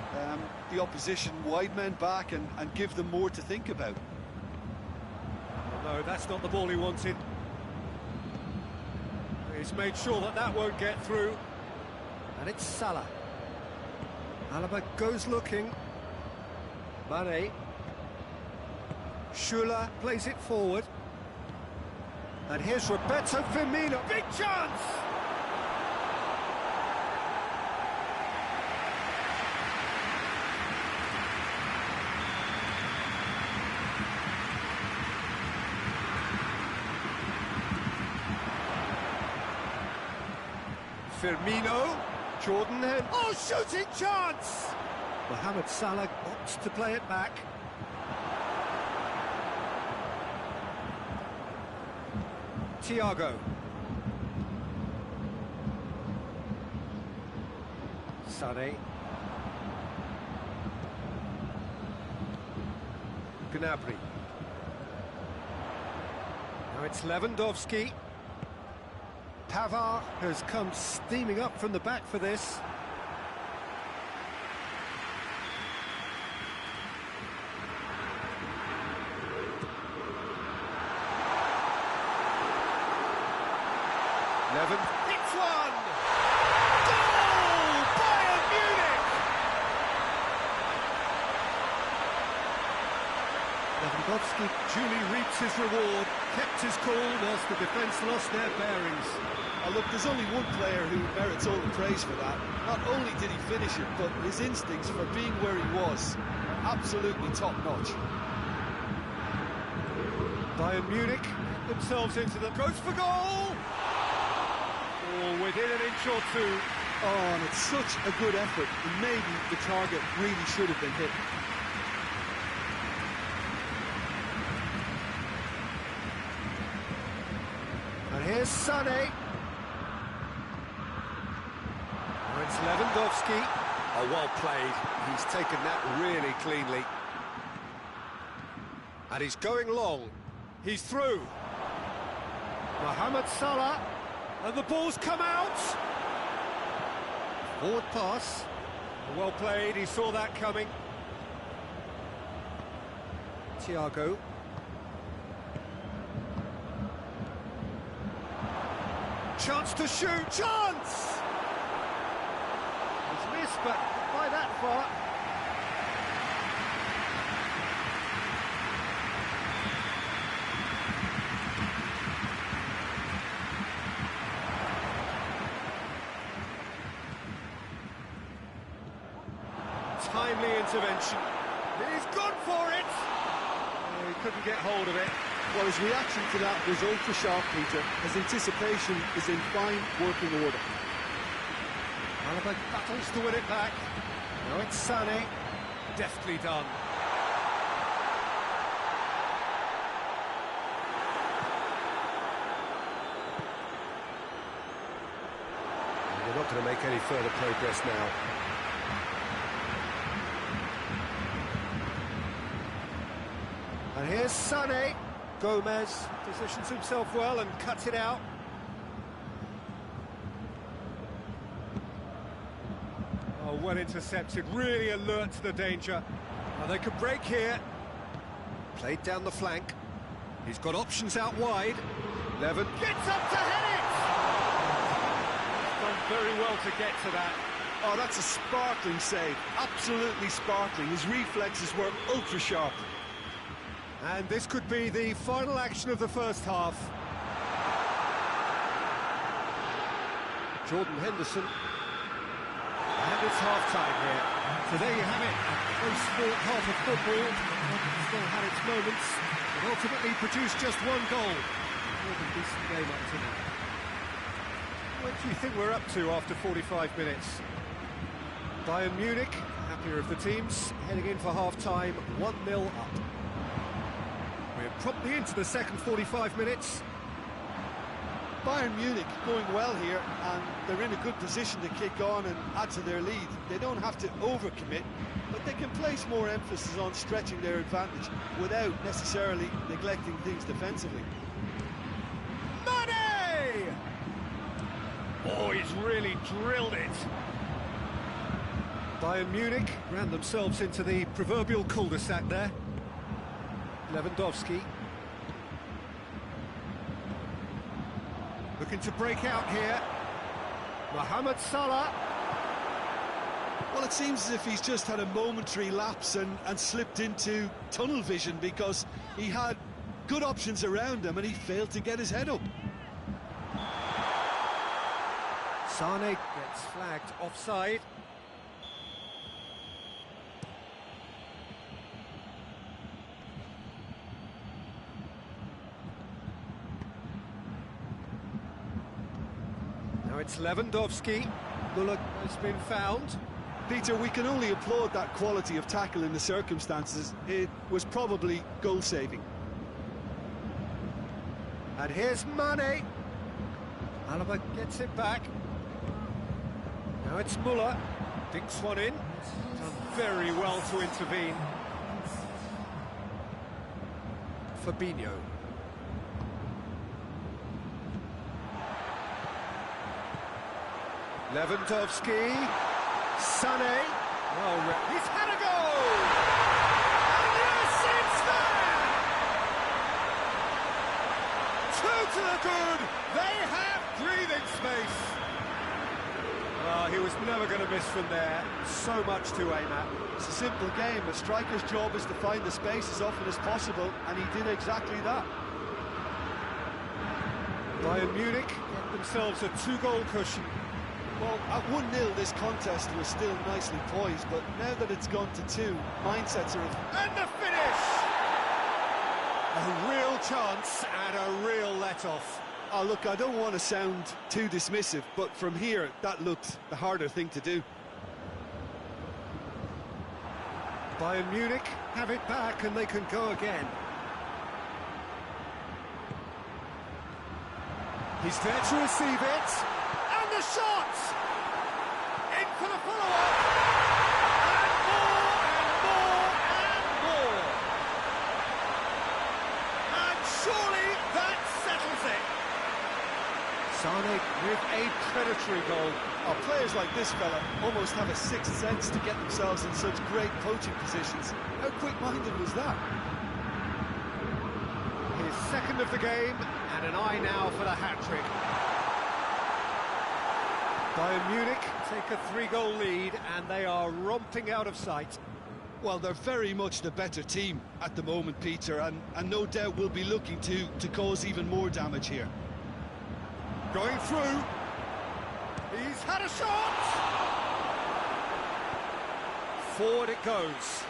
the opposition wide men back and give them more to think about. No, that's not the ball he wanted. He's made sure that that won't get through. And it's Salah. Alaba goes looking. Mane. Schüller plays it forward. And here's Roberto Firmino. Big chance! Firmino. Jordan Hen. Oh, shooting chance! Mohamed Salah opts to play it back. Thiago. Sané. Gnabry. Now it's Lewandowski. Pavard has come steaming up from the back for this. Levin, it's one! Goal! Bayern Munich! Lewandowski duly reaps his reward, kept his cool whilst the defence lost their bearings. Look, there's only one player who merits all the praise for that. Not only did he finish it, but his instincts for being where he was are absolutely top-notch. Bayern Munich themselves into the... goes for goal! Oh, within an inch or two. Oh, and it's such a good effort, and maybe the target really should have been hit. And here's Sané. Now it's Lewandowski. Oh, well played. He's taken that really cleanly. And he's going long. He's through. Mohamed Salah. And the ball's come out. Forward pass. Well played, he saw that coming. Thiago. Chance to shoot, chance! He's missed, but by that far. Timely intervention. He's gone for it! Oh, he couldn't get hold of it. Well, his reaction to that was ultra-sharp, Peter. His anticipation is in fine working order. Alaba battles to win it back. Now it's Sané. Deftly done. We're not going to make any further progress now. And here's Sané. Gomez positions himself well and cuts it out. Oh, well intercepted, really alert to the danger. Now they could break here. Played down the flank. He's got options out wide. Levin gets up to head it! Done very well to get to that. Oh, that's a sparkling save. Absolutely sparkling. His reflexes were ultra-sharp. And this could be the final action of the first half. Jordan Henderson. And it's half-time here. So there you have it. A close-fought half of football. Still had its moments, but ultimately produced just one goal. More than decent game up to now. What do you think we're up to after 45 minutes? Bayern Munich, happier of the teams, heading in for half-time, 1-0 up. We're promptly into the second 45 minutes. Bayern Munich going well here, and they're in a good position to kick on and add to their lead. They don't have to overcommit, but they can place more emphasis on stretching their advantage without necessarily neglecting things defensively. Mane! Oh, he's really drilled it. Bayern Munich ran themselves into the proverbial cul-de-sac there. Lewandowski. Looking to break out here. Mohamed Salah. Well, it seems as if he's just had a momentary lapse and slipped into tunnel vision, because he had good options around him and he failed to get his head up. Sané gets flagged offside. Now it's Lewandowski. Muller has been found. Peter, we can only applaud that quality of tackle in the circumstances. It was probably goal-saving. And here's Mane. Alaba gets it back. Now it's Muller. Dinks one in. Done very well to intervene. Fabinho. Lewandowski. Sané. Well, he's had a goal! And yes, it's there! Two to the good. They have breathing space. Oh, he was never going to miss from there. So much to aim at. It's a simple game. A striker's job is to find the space as often as possible, and he did exactly that. Bayern Munich get themselves a two-goal cushion. Well, at 1-0 this contest was still nicely poised, but now that it's gone to 2, mindsets are... And the finish! A real chance and a real let-off. Oh, look, I don't want to sound too dismissive, but from here, that looked the harder thing to do. Bayern Munich have it back and they can go again. He's there to receive it. And the shot! In for the follow-up. And more, and more, and more. And surely that settles it. Sané with a predatory goal. Oh, players like this fella almost have a sixth sense to get themselves in such great coaching positions. How quick-minded was that? His second of the game, and an eye now for the hat-trick. Bayern Munich take a 3-goal lead, and they are romping out of sight. Well, they're very much the better team at the moment, Peter, and no doubt will be looking to cause even more damage here. Going through. He's had a shot! Forward it goes.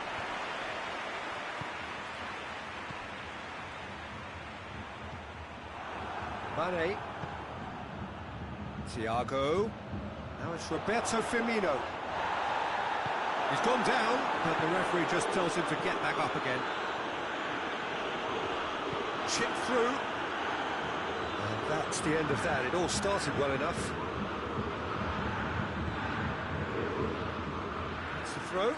Mane. Thiago. Now it's Roberto Firmino. He's gone down, but the referee just tells him to get back up again. Chip through. And that's the end of that. It all started well enough. It's the throw.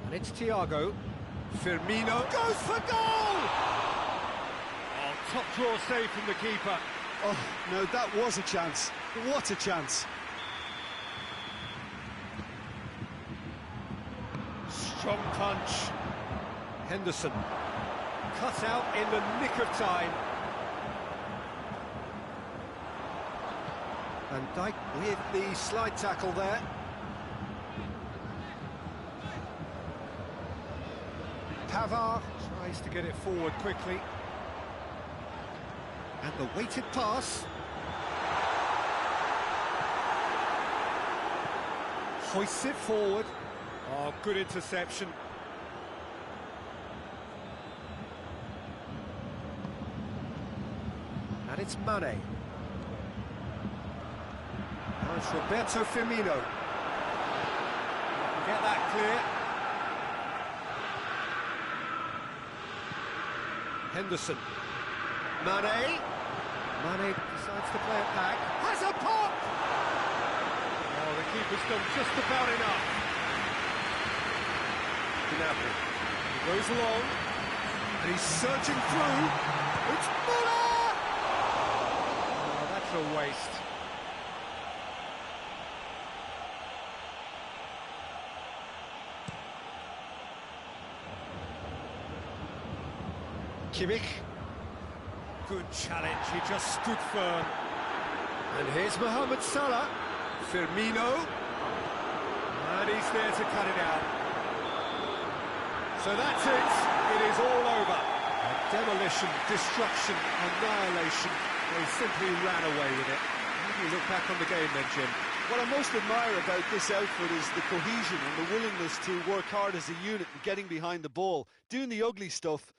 And it's Thiago. Firmino goes for goal! Oh, top draw save from the keeper. Oh, no, that was a chance. What a chance. Strong punch. Henderson. Cut out in the nick of time. Van Dijk with the slide tackle there. Pavard tries to get it forward quickly. And the weighted pass. Hoists it forward. Oh, good interception. And it's Mane. Now it's Roberto Firmino. Get that clear. Henderson. Mane. Mane decides to play it back. Has a pop! Oh, the keeper's done just about enough. Gnabry. He goes along. And he's searching through. It's Muller! Oh, that's a waste. Kimmich. Good challenge, he just stood firm. And here's Mohamed Salah. Firmino. And he's there to cut it out. So that's it. It is all over. Demolition, destruction, annihilation. They simply ran away with it. How do you look back on the game then, Jim? What I most admire about this outfit is the cohesion and the willingness to work hard as a unit and getting behind the ball. Doing the ugly stuff,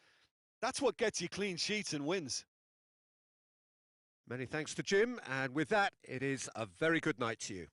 that's what gets you clean sheets and wins. Many thanks to Jim, and with that, it is a very good night to you.